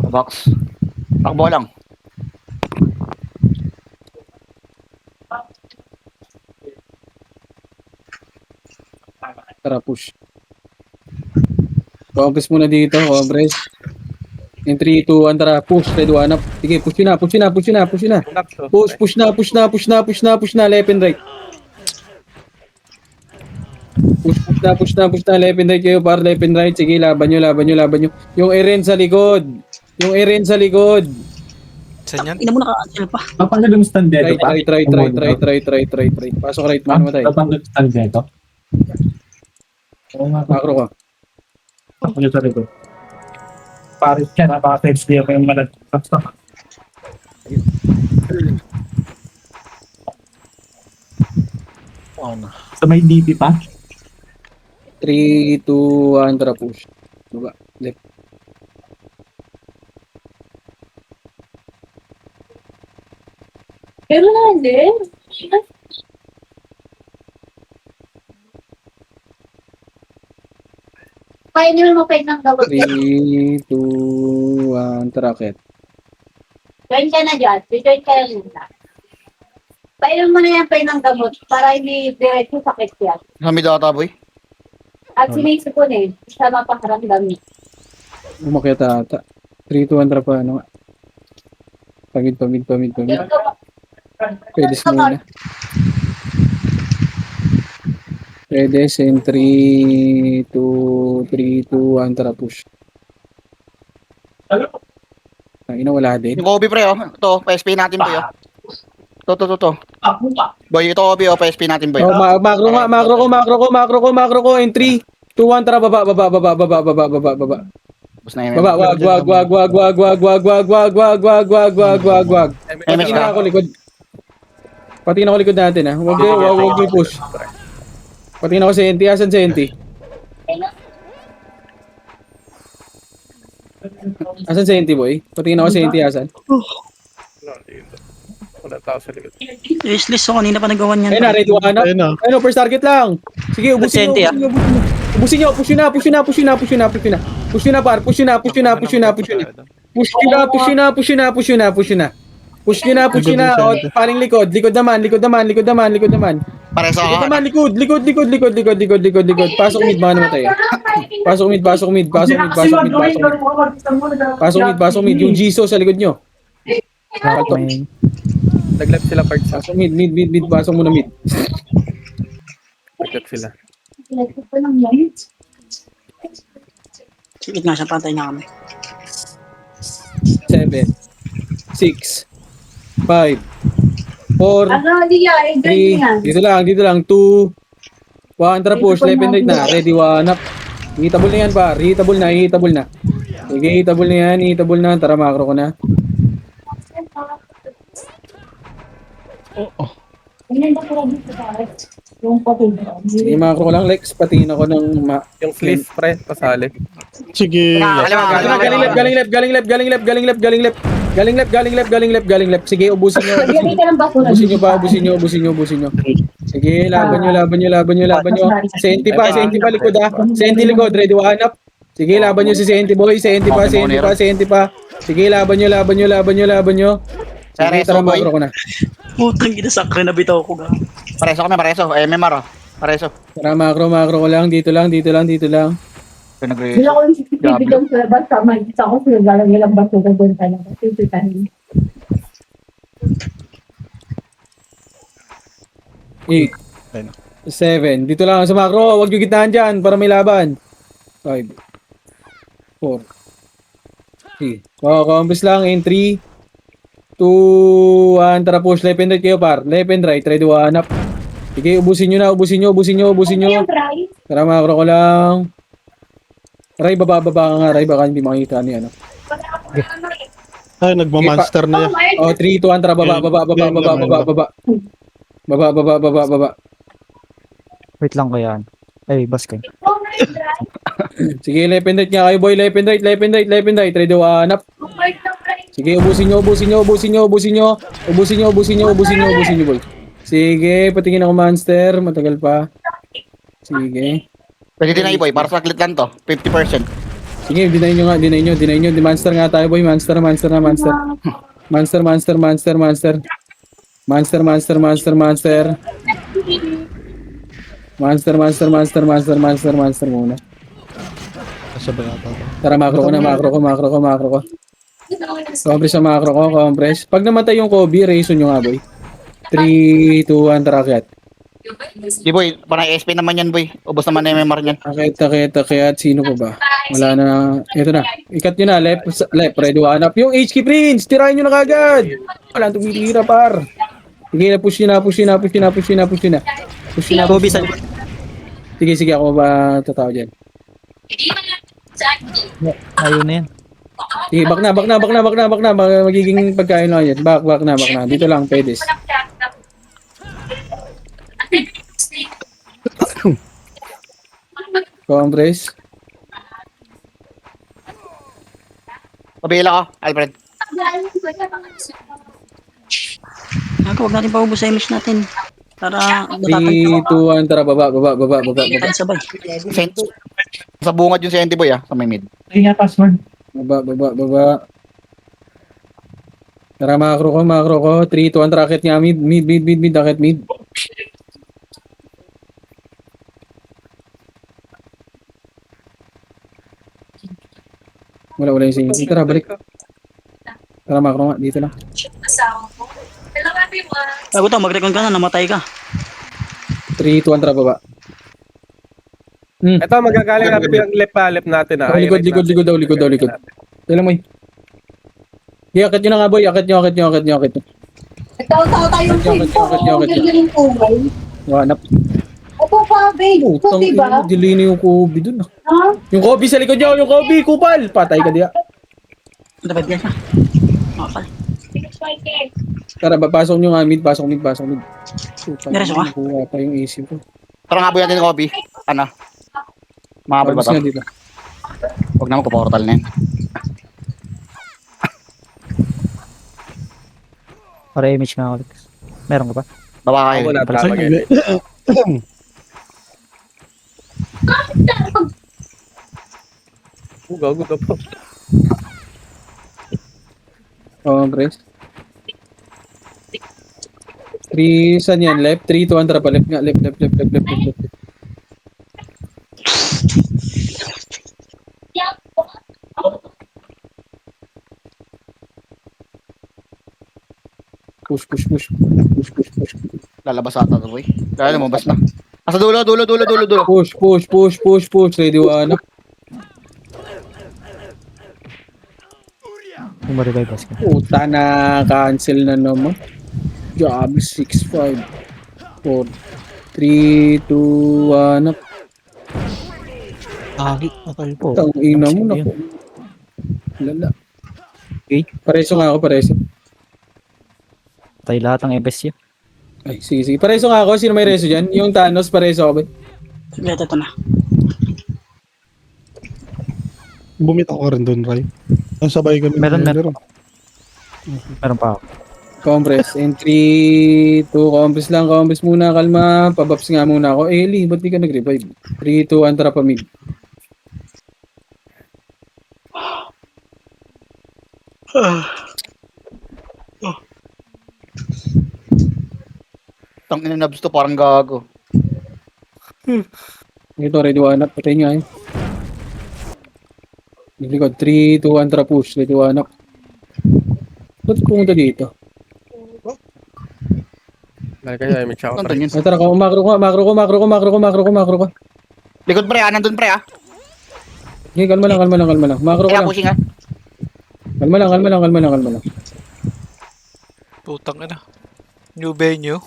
Box. Takbo lang. Tara, push. Compres muna dito, compres. In 3, 2, 1, tara, push. Ready, one up. Sige, push na. Push na, left and right. Push na, left and right kayo, para left and right. Sige, laban nyo. Yung Eren sa likod. Saan yan? Ina mo naka-cancel pa. Napanggal yung stand dito pa. Try. Pasok right man matay. Napanggal yung stand dito. Oo nga. Macro ko. Napanggal sa rito. Paris siya na baka text niya pa yung malag. Sa may DP pa? 3, 2, 1, tara push. Baba. Left. Pero na hindi. Kaya nyo mo kayo ng gamot. 3, 2, 1, tara ket. Join ka na dyan. Join ka na muna. Painom mo na yan kayo ng gamot para hindi diretso sakit yan. Kami data, boy. At sinisipon eh. Isa mapakarandam niya. Umakyat ata. 3, 2, 1, tara pa. Ano nga. Pamid. Yung gamot. Pwede muna. Pwede, in 3, 2, 1, tara push. Ay, wala din. Yung Kobe, pre, oh. Ito, PSP natin, boy, oh. Ito. Boy, ito, Kobe, oh. PSP natin, boy. Oh, macro ko, in 3, 2, 1, tara, baba. Tapos na yun. Baba, wag. Pati na ako likod. Pati na ako likod natin, ha. Wag yung push. Pati na ako sa NT. Asan sa NT? Asan sa NT, boy? Pati na ako sa NT, asan? Wala tao sa likod. Useless so kanina pa nagawan yan. Ayun na, ready one up. Ayun, first target lang. Sige, ubusin nyo. Ubusin nyo, push na. O, paling likod naman. Pareso ako. Likod. Pasok mid, baka namatay. Pasok mid. Yung Jisoo sa likod nyo. Naglap sila part sa. Pasok mid. Pasok muna mid. Naglap sila. Sige nga siya, patay na kami. 7, 6, 5, 4, Ano, Lia? Join yan. 3, dito lang, 2, 1, tara push, left and right na, ready, one up. Hitable na yan, par, hitable na. Sige, hitable na, tara macro ko na. Sige, macro ko lang, Lex, patingin ako ng Yung cliff, pre, pasali. Sige. Galing left. Sige, ubusin nyo. Maglagay ka ng basura. Ubusin nyo. Sige, laban nyo. Senti pa, likod ha. Senti likod, ready, one up. Sige, laban nyo si Senti boy. Senti pa. Sige, laban nyo. Sige, tara macro ko na. Putang ina, sakre na bitaw ko ga. Pareso kami, pareso. MMR, oh. Pareso. Tara macro ko lang. Dito lang. Pinag-reso. Bila ko yung CCTV doon sa labas. Makikita ko sila galang ilang basura doon talaga. Sisitahin. 8, 7. Dito lang sa macro. Huwag yung gitnaan dyan para may laban. 5, 4, 3. Compass lang in 3, 2, 1. Tara push. Left and right kayo par. Left and right. Ready, one up. Sige, ubusin nyo na. Yung price. Tara macro ko lang. Ray, baba ka nga. Ray, baka hindi makikita ni ano. Ay, nagmamonster na yan. Oh, 3, 2, 1. Tara, baba. Baba. Wait lang ko yan. Ay, boss kayo. Sige, left and right nga kayo, boy. Left and right. Ready, one up. Sige, ubusin nyo, boy. Sige, patingin ako monster. Matagal pa. Sige. Pwede din na boy, para saglit lang to. 50%. Sige, deny nyo. Monster nga tayo, boy. Monster. Monster muna. Tara, macro ko. Compress sa macro ko, compress. Pag namatay yung Kobe, reason nyo nga, boy. 3, 2, 1, tara, akyat. Di boy, parang SP naman yan boy. Ubos naman na yung MMR niyan. Akit. Sino pa ba? Wala na. Ito na. Ikat nyo na. Left. Ready, one up. Yung HK Prince. Tirahin nyo na kagad. Wala tumitira par. Sige na, push nyo na. Kobe sa Sige, ako ba tatao dyan? Ayun na yan. Sige, back na. Magiging pagkain lang yan. Back na. Dito lang, pedes. Compress. Pabila ko, Alfred. Ako, huwag natin paubos sa image natin. Para 3, 2, 1, tara, baba. tayo sabay. Sa bungad yung si boy sa may mid. Ay nga, password. Baba. Tara, makro ko. 3, 2, 1, racket niya. Mid, racket mid. Wala yung singing. Tara, balik. Tara, makro nga. Dito lang. Bago to, mag-recon ka na, namatay ka. 3, 2, 1, tara, baba. Ito, magagaling natin yung lip natin. Likod daw. Tala mo akit nyo na nga boy. Akit nyo. Tao tayong Akit nyo. Wanap. Opo pa, babe. Ito, diba? Dilini yung Kobe dun. Ha? Yung Kobe sa likod nyo. Yung Kobe. Kupal. Patay ka diya. Dapat yan ka. Makakal. Tara, pasok nyo nga mid. Pasok mid. Diretso ka? Kuha pa yung isip ko. Tara nga boy natin Kobe. Ano? Makabal ba Tapos to? nga dito. Huwag naman ko portal na yan. Para image nga ulit. Meron ka pa? Bawa kayo. Ako na talaga. Go po. Compress. 3, saan yan? Left? 3, 2, 1, tara pa. Left nga. Left. Push. Lalabas ata to boy. Kaya lumabas na. Asa dulo. Push. Ready, one up. Umarevive basket. Puta na. Cancel na naman. Job 6, 5, 4, 3, 2, 1 up. Agi, akal po. Tangina mo na po. Lala. Okay. Pareso nga ako. Patay lahat ang FS yun. Ay, sige. Pareso nga ako. Sino may reso dyan? Yung Thanos, pareso ako ba? Sige, ito na. Bumitaw ka rin doon, Ray. Sabay kami. Meron pa ako. Compress. In 3, 2, compress muna. Kalma. Pabaps nga muna ako. Eli, ba't di ka nag-revive? 3, 2, 1, tara pa mid. Tangina na to parang gago. Ito, ready, one up. Patay nga eh. Likod. 3, 2, 1, tara push. Ready, one up. Ba't pumunta dito? Balik kayo, image ako. Nandun yun. Ay, tara, makro ko. Likod pre nandun pre Okay, kalma lang. Makro ko Kaya lang. pushing ha. Kalma lang. Putang ina. New venue.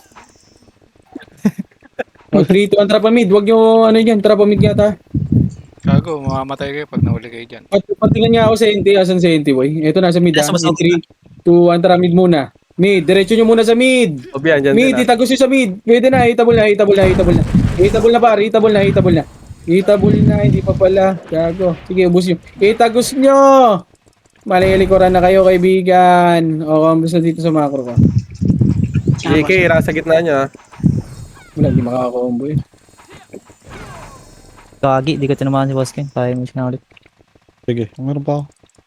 3, 2, 1, trapa mid. Huwag nyo, trapa mid yata. Gago, mamamatay kayo pag nahuli kayo dyan. Patingnan niya ako sa NT. Asan sa NT, boy? Ito na sa mid. Nasa mas 3, 2, 1, tara mid muna. Mid, diretso nyo muna sa mid. Obian, dyan Mid, din. itagos nyo sa mid. Pwede na, hitable na. Hitable na, hindi pa pala. Gago. Sige, ubus nyo. Itagos nyo! Malilikuran na kayo, kaibigan. O, kambus na dito sa macro ko. JK, ira sa gitna niya. Wala, hindi makakakombo eh. Kagi, di ko tinamaan si Boss Ken. Kaya image nga ulit. Sige, meron pa ako.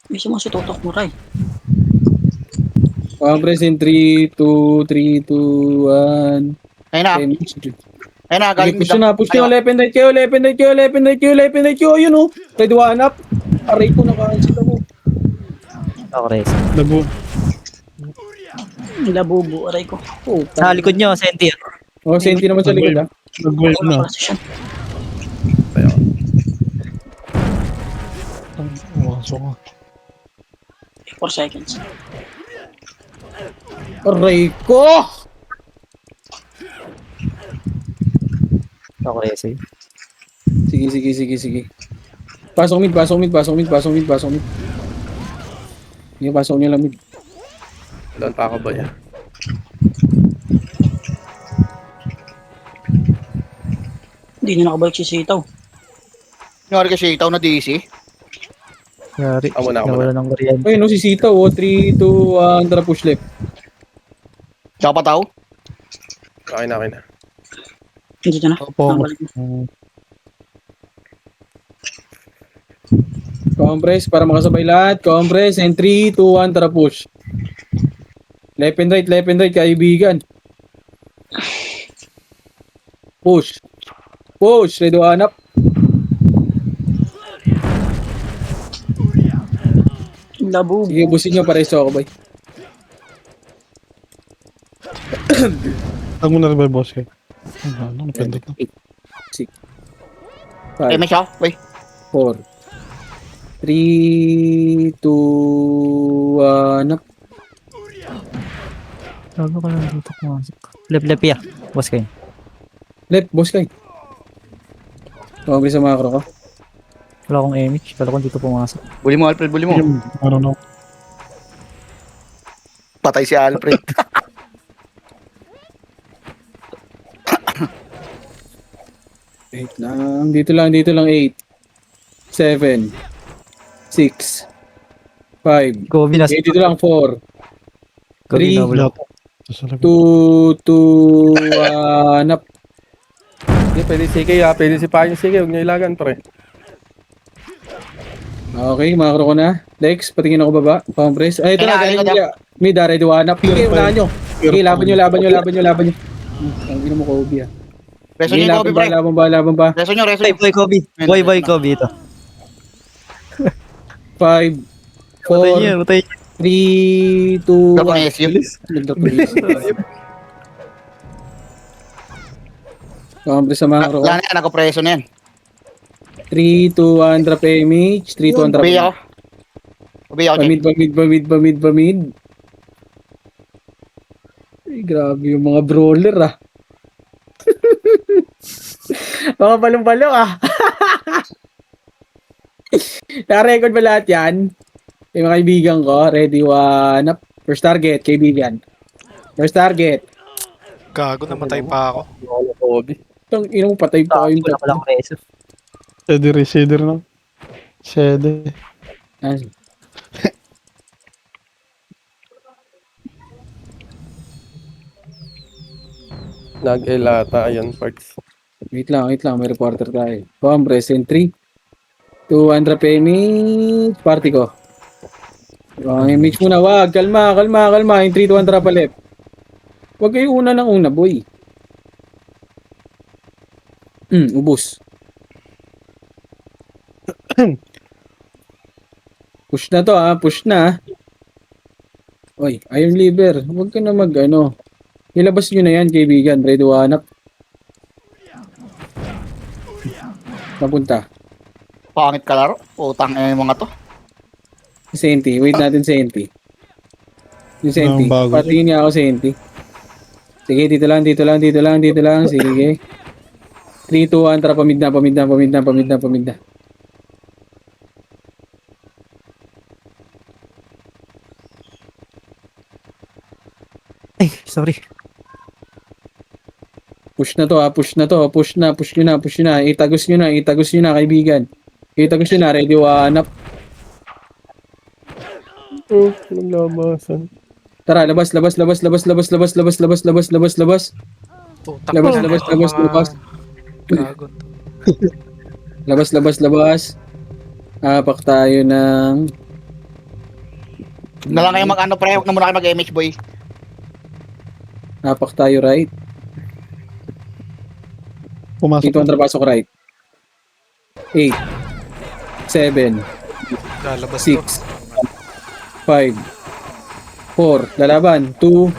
May sumasutotok mo, Ray. Compress in 3, 2, 1. Ayun na. Ayun na, galing Push nyo. Left and right kayo. Ayun o. Ready, one up. Aray ko, naka-cancel ako. Ako res. Labo. Labubo, Ray ko. Oh, Sa likod nyo, Senti. Oh, senti naman sa likod ah. Nag-wave na. Position. Pumasok ka. 4 seconds. Aray ko! Ako rese. Sige. Pasok mid. Sige, pasok niyo lang mid. Doon pa ako, boy. Hindi na nakabalik si Sitaw. Nangyari kasi itaw na DC. Yari. Ako na. Nawala ng kuryente. Ayun, no, si Sita, 3, 2, 1, tara push left. Tsaka pataw. Okay na. Dito na. Opo. Nakabalik na. Compress, para makasabay lahat. Compress, and 3, 2, 1, tara push. Left and right, kaibigan. Push. Ready to hanap. Labog. Sige, busin nyo, pareso ako, boy. Tag mo na rin ba, boss? Ano, napindot na. 6, Okay, 5, may siya. Wait. 4, 3, 2, 1, hanap. Gago ka lang dito pumasok. Lep ya. Boss kayo. Left, boss kay. Compress sa macro ko. Wala akong image. Kala ko dito pumasok. Buli mo, Alfred. Buli mo. Ano na. Patay si Alfred. Wait lang. Dito lang. 8, 7, 6, 5. Kobe na. Okay, dito lang 4, Kobe na. Wala. Sa likod. 2, 2, hanap. Hindi, pwede si Kay, pwede si Payo si Kay. Huwag niyo ilagan, pre. Okay, macro ko na. Lex, patingin ako baba. Compress. Ay, ito na. Kailangan Galing nila. Mid, ready to hanap. Sige, unahan nyo. Sige, laban nyo. Ang ino mo, Kobe ah. Reso Sige, niyo yung Kobe, pre. laban ba. Reso niyo. Boy Kobe. Boy Kobe ito. 5, 4, Patay niya. 3, 2, Dapat na SU. Compress sa macro ko. Wala na yan. Nakapreso na yan. 3, 2, 1, drop image. 3, 2, 1, drop Ubi ako. Bamid. Ay, grabe yung mga brawler ah. Mga balong-balong ah. Na-record ba lahat yan? Yung mga kaibigan ko, ready, 1, up. First target, kaibigan. First target. Gago, namatay pa ako. Kobe. Itong ino mo, patay pa kayong Wala palang reso. Shader na. Shader. Ah, Nag-elata, ayan, parts. wait lang, may reporter tayo. Compress in 3, 2, 1, drop image. Party ko. Image muna, wag. Kalma. In 3, 2, 1, drop left. Wag kayo una ng una, boy. Ubus. Push na to push na. Oy, Iron Liver, huwag ka na ilabas nyo na yan, kaibigan. Ready to hanap. Napunta. Pangit ka laro. Utang yung mga to. Senti, wait natin Senti. Yung Senti, Ang bago. patingin niya ako Senti. Sige, dito lang. Sige. 3, 2, 1, tara, pamid na. Ay, sorry. Push na to. Push nyo na. Itagos nyo na, kaibigan. Ready, 1, up. Naglabasan. Tara, labas. Labas. Labas. Apak tayo ng... Na lang kayo mag-ano, pre. Huwag na muna kayo mag-MH, boy. Apak tayo right. Pumasok. Dito ang trapasok right. 8, 7, Lalabas 6, 5, 4, lalaban, 2,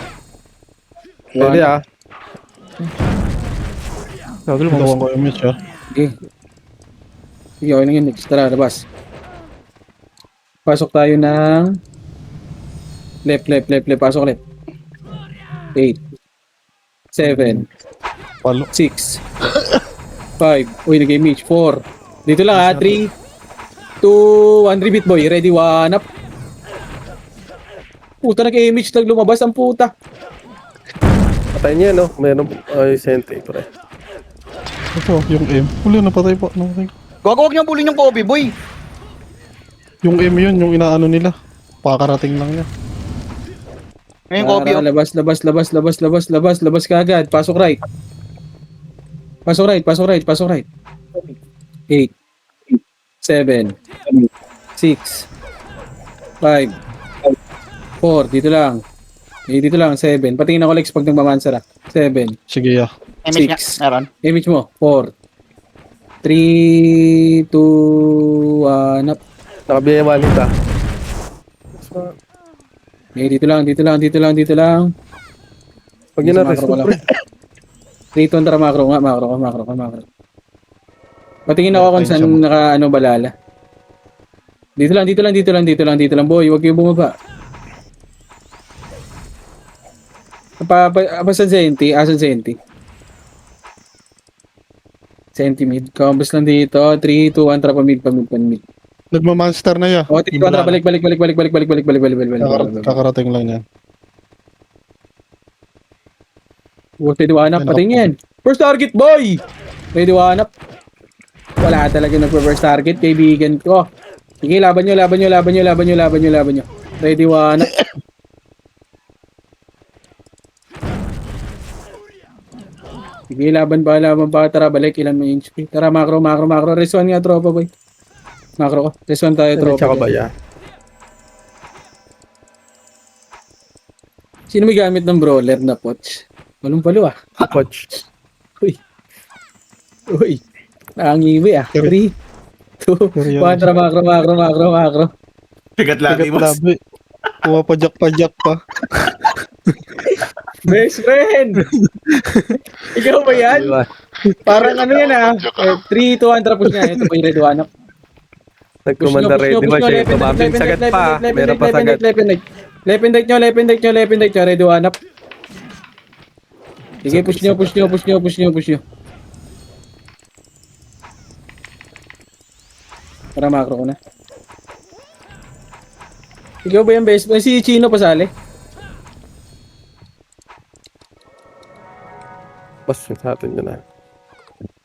Pwede 1. Gagawin mo, Ito ko yung match, ah. Okay. Sige, okay lang yun. Next, tara, labas. Pasok tayo ng left. Pasok left. 8 7 Palo. 6 5. Uy, nag-image. 4. Dito lang ha. 3 2 1. Repeat boy. Ready, 1 up. Puta, nag-image. Lumabas ang puta. Patay niya, no? Meron, ay, sentry, pre. Ito, yung M. Huli, napatay po. Huwag niyo bulin yung Kobe, boy. Yung M yun, yung inaano nila. Pakarating lang niya. Ngayon, Kobe, oh. Labas ka agad. Pasok right. Pasok right. 8 7 6 5 4. Dito lang. Dito lang. 7. Patingin ako Lex pag nagmamansara. 7 Sige, ya. Image nga, 6. meron. Image mo. 4 3 2 1 up. Nakabiya yung wallet, ah. Dito lang. Pag yun na, rest mo, pre. Dito ang tara macro nga. Patingin ako kung saan naka balala. Dito lang boy. Huwag kayong bumaba. Asan Senti? Senti mid. Combos lang dito. 3, 2, 1. Tara mid. Nagmamonster na ya. O, 3, 2, 1. Tara balik. Kakarating lang yan. Ready, 1 up. Patingin. First target, boy! Ready, 1 up. Wala talaga nagpa-first target, kaibigan ko. Sige, laban nyo. Ready, 1 up. Sige, laban pa. Tara, balik. Ilan may HP. Tara, macro. Reswan nga, tropa, boy. Macro ko. Reswan tayo, tropa. Tsaka ba, ya? Sino may gamit ng brawler na pots? Walong palo, ah. Coach. Uy. Nangiwi, ah. 3, 2, 1. Tara, macro. Bigat lagi, boss. Labi. Pumapajak-pajak pa. Best friend! Ikaw ba yan? Parang ano yan, ah. 3, 2, 1. Tara, push nga. Ito po yung red 1 up. Nagkumanda ready ba siya? Tumaming sagat pa. Meron pa sagat. Left and right nyo. Ready, 1 up. Sige, push nyo. Para macro ko na. Ikaw ba yung best friend? Si Chino pasali? Bas, sa atin yun, ah.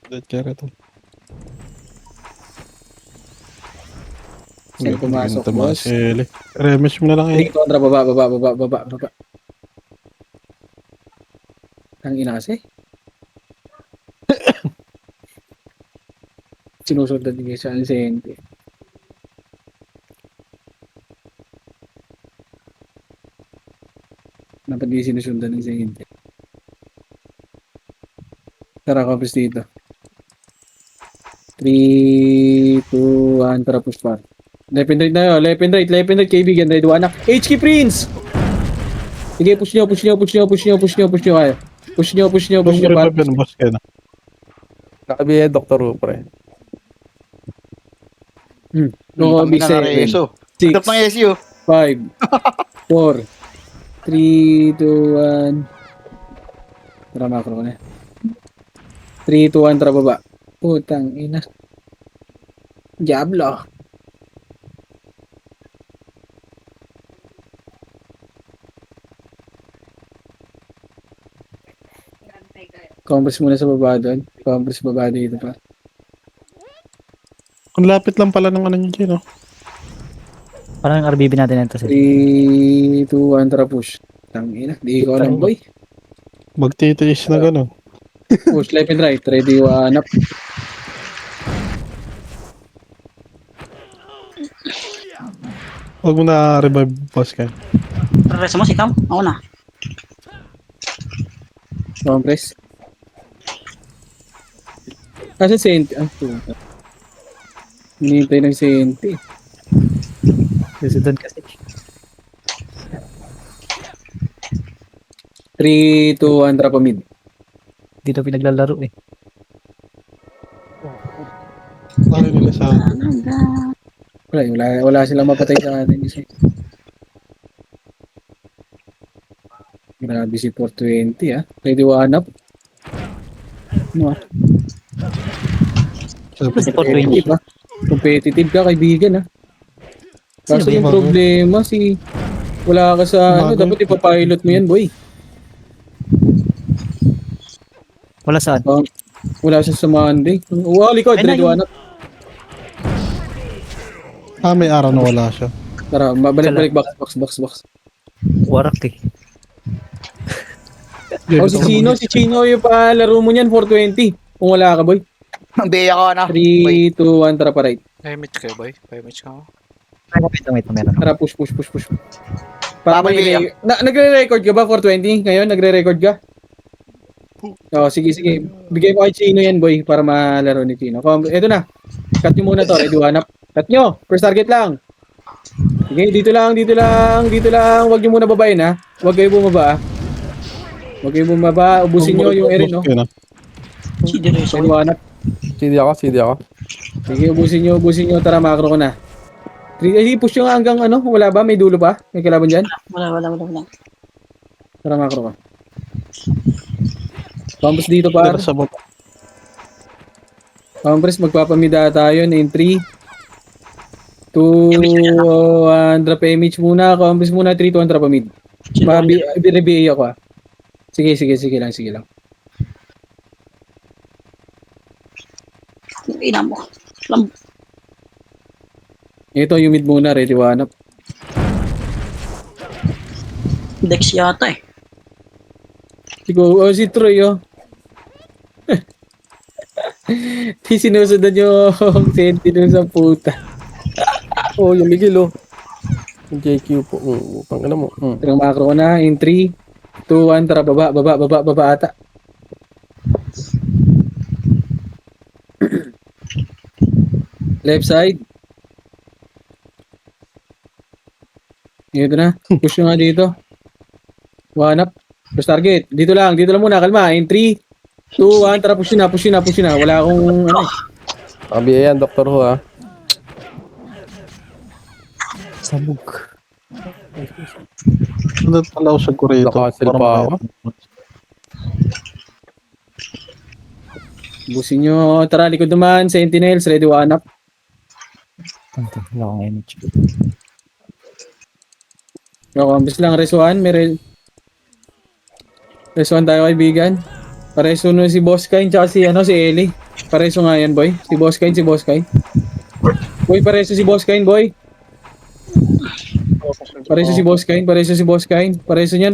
Dead carry to. Saan pumasok, boss? Remesh mo na lang eh. Kontra, baba. Ang ina kasi. Sinusundan din sa Ancente. Dapat di sinusundan ng Ancente. Tara, kapis dito. 3, 2, 1, tara, push pa. Left and right, kaibigan. Ready, 1 up. HK Prince! Sige, push nyo. Push nyo. Kaya. Push nyo. Boss ka na. Nakabiya, Dr. Who, pre. No, Tangina na 7, Reso. 6, Tap ng SU. 5, 4, 3, 2, 1. Tara, macro ko na. 3, 2, 1, tara baba. Putang ina. Diablo. Compress muna sa baba doon. Compress baba dito pa. Ang lapit lang pala ng ano nyo dyan, no? Parang yung RBB natin ito. 3, 2, 1, tara push. Tangina, di ko alam boy. Magtitiis na gano'n. Push left and right, ready, 1 up. Huwag mo na revive, boss ka. Reso mo, ikaw? Ako na. Compress. Kasi Senti. Ah, puta. Hinihintay ng Senti. Resident kasi. 3, 2, 1, drop a mid. Dito pinaglalaro eh. Bakit nila sa Wala silang mapatay sa atin kasi. Grabe si 420 ah. Ready one up. Ano ah? Si 420. Competitive ah. Competitive ka kaibigan ah. Kaso yung problema wala ka sa dapat ipapilot mo yan boy. Wala saan? Wala siya sa Monday. Wow, likod, Ay, na, ready one up. may araw na wala siya. Tara, balik, box. Warak eh. Si Chino yung palaro mo niyan, 420. Kung wala ka, boy. Beya ko na. 3, 2, 1, tara pa right. Paymatch kayo, boy. Paymatch ka ako. Meron. Tara, push. Tapos Beya. Nagre-record ka ba, 420? Ngayon, nagre-record ka? Sige. Bigay mo kay Chino yan, boy, para malaro ni Chino. Ito na. Cut nyo muna to, ready one up. Cut nyo, first target lang. Sige, dito lang. Huwag nyo muna babayin, ha? Huwag kayo bumaba, ha? Ubusin nyo yung area, no? Si Direso. Ready one up. CD ako. Sige, ubusin nyo. Tara, macro ko na. Push nyo nga hanggang ano? Wala ba? May dulo pa? May kalaban dyan? Wala. Tara, macro ka. Campus dito, par. Campus, magpapamida tayo in 3, 2, 1, drop image muna. Campus muna, 3, 2, 1, drop mid. Reveal ako, ah. Sige lang. Ina mo. Ito, yung mid muna, ready one up. Dex yata eh. Si Troy, oh. Sinusundan yung sentinel sa puta. Yung Miguel, oh. Yung JQ po. Pang ano mo. Tara, macro ko na, in 3, 2, 1, tara, baba ata. Left side. Ito na. Push nyo nga dito. One up. First target. Dito lang muna. Kalma. In 3, 2, 1. Tara, push na. Wala akong ano. Kabiya yan, Dr. Who, ha. Sabog. Ano sa Korea? Nakasil pa ako. Busin nyo. Tara, likod naman. Sentinels. Ready one up. Wala akong energy. Ambis lang. Res 1. Res 1 tayo kaibigan. Pareso nun si Boss Kain tsaka si Eli. Pareso nga yan, boy. Si Boss Kain. Boy, pareso si Boss Kain, boy. Pareso si Boss Kain. Pareso niyan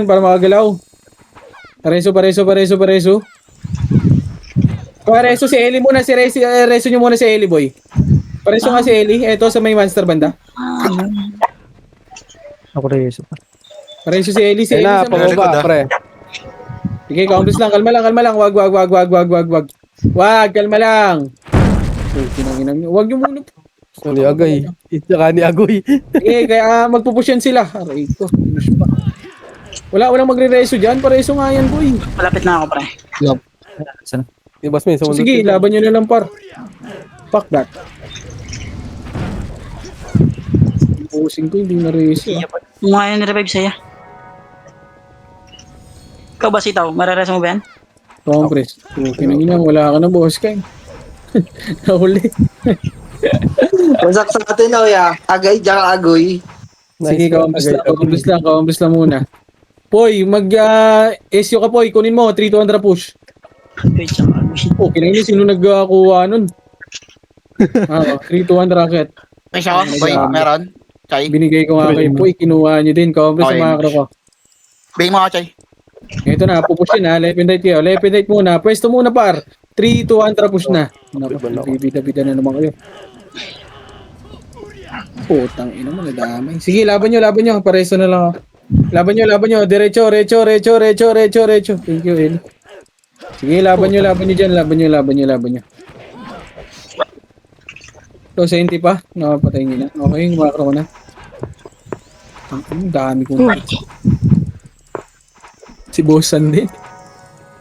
para makagalaw. Pareso. Pareso si Eli muna. Reso nyo muna si Eli, boy. Pareso nga si Eli. Eto sa may monster banda. Ako rin yun. Pareso si Eli. Si Eli Na, sa may... pababa, pre. Sige, counters lang. Kalma lang. Wag. Wag, kalma lang. Wag nyo muna. Ni Agay. Tsaka ni Agoy. Sige, kaya magpupush yan sila. Aray ko. Finish pa. Walang magre-reso dyan. Pareso nga yan, boy. Malapit na ako, pre. Sana? Yung boss min, Sige, laban nyo na lang, par. Fuck that. Pusing ko, hindi na-reso. Ngayon revive sa'yo. Ikaw ba sitaw? Mararesa mo ba yan? Compress. Kinangina, wala ka na, boss kain. Nahuli. Wasak sa atin na, ya. Agay, tsaka agoy. Sige, ka-compress lang muna. Poy, SU ka, Poy. Kunin mo, 3 to 1 push. Wait, tsaka. Kinangina, sino nagkuha nun? 3 to 1 racket. May siya ko? Boy, meron? Chay? Binigay ko nga kayo, Poy. Kinuha nyo din. Compress Okay. sa macro ko. Bigay mo ako, Chay. Ito na, pupushin ha. Left and right kayo. Left and right muna. Pwesto muna, par. 3, 2, 1, push na. Bibida na naman kayo. Putang ina mo, nadamay. Sige, laban nyo. Pareso na lang ako. Laban nyo. Diretso. Thank you, Eli. Sige, laban nyo dyan. Laban nyo. So, senti pa. Nakapatay nyo na. Okay, makakro ko na. Ang dami kong... Si Bossan din.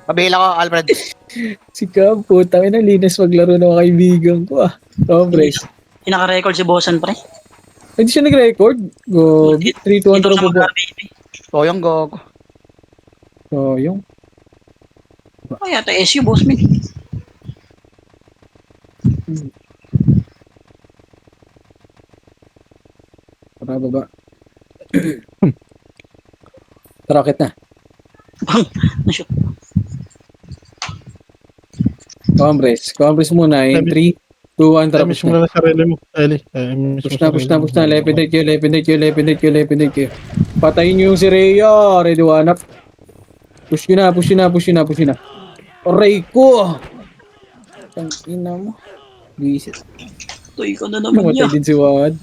Pabihil ako, Alfred. Si Cam, putang ina, linis maglaro ng mga kaibigan ko ah. Complex. Pinaka-record si Bossan, pre. Hindi siya nag-record. Go, 3-2 Dito sa po. mag-baby. Toyong gogo. So, yung. Ay, ata SU, boss me. Tara, baba. Rocket na. Na-shoot. Compres muna in 3, 2, 1, tara, push na. na sarili mo. Eli. Push na. Left and right kayo. Patayin nyo yung si Rhea. Ready, one up. Push nyo na. Aray ko! Ang ina mo. Bisit. Tuy ko na naman Namatay niya. din si Wad.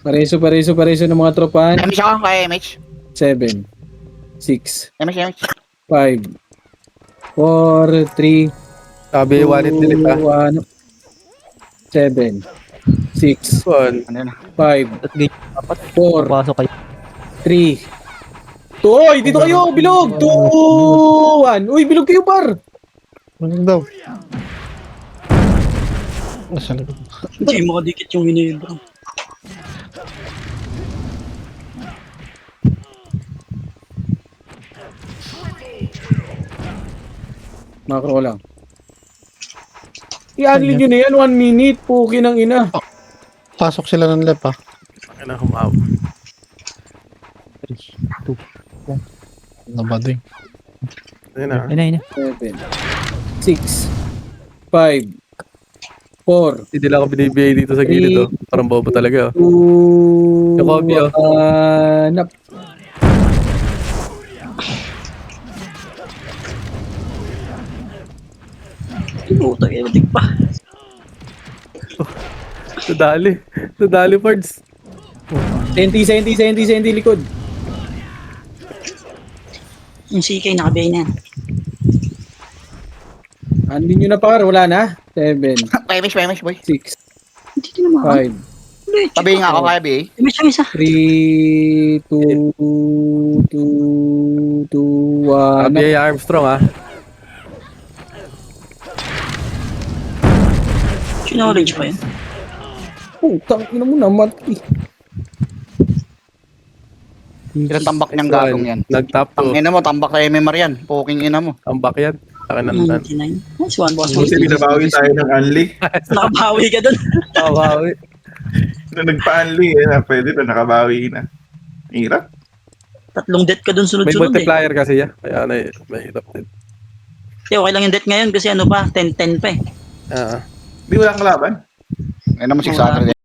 Pareso ng mga tropahan. MH ako, kaya MH. 7, 6, MH. 5, 4, 3, Sabi, wallet delete ah. 1, 7, 6, Ano na? 5, 4, Pasok kayo. 3. Toy, dito kayo, bilog! 2, 1. Uy, bilog kayo, par! Ano daw? Nasa likod. Hindi makadikit yung Ginebra. Macro lang. I-unli nyo na yan, 1 minute. Puki ng ina. Pasok sila ng left, ha? Ano humaw. 3, 2, 1. Nabading. Ayun na. Ayun na. 7, 6, 5, 4, Hindi lang ako binibigay dito sa gilid oh. Parang bobo talaga 2, oh. Yung copy, oh. nap. Puta, erotic pa. Nadali parts. Senti, likod. Yung CK nakabay na yan. Unli nyo na, par. Wala na. 7, MH, boy. 6, Hindi ko naman. 5, Pabihil nga ako, kaya BA. MH ang isa. 3, 2, 1. Sabi Armstrong ah. Knowledge pa yun. Putang ina mo naman. Ilang tambak niyang gagong yan. Nag-top Ang 2. ina mo, tambak kay MMR yan. Puking ina mo. Tambak yan. Akin ang 99. Nice one, boss. Buti binabawi tayo ng unli. Nakabawi ka dun. Nakabawi. Na nagpa-unli, pwede na, nakabawi na. Hirap. 3 death ka dun May sunod-sunod eh. multiplier kasi yan. Kaya mahirap din. Okay lang yung death ngayon kasi ano pa, 10-10 pa eh. Ah. Di walang kalaban. Ina mo, 600.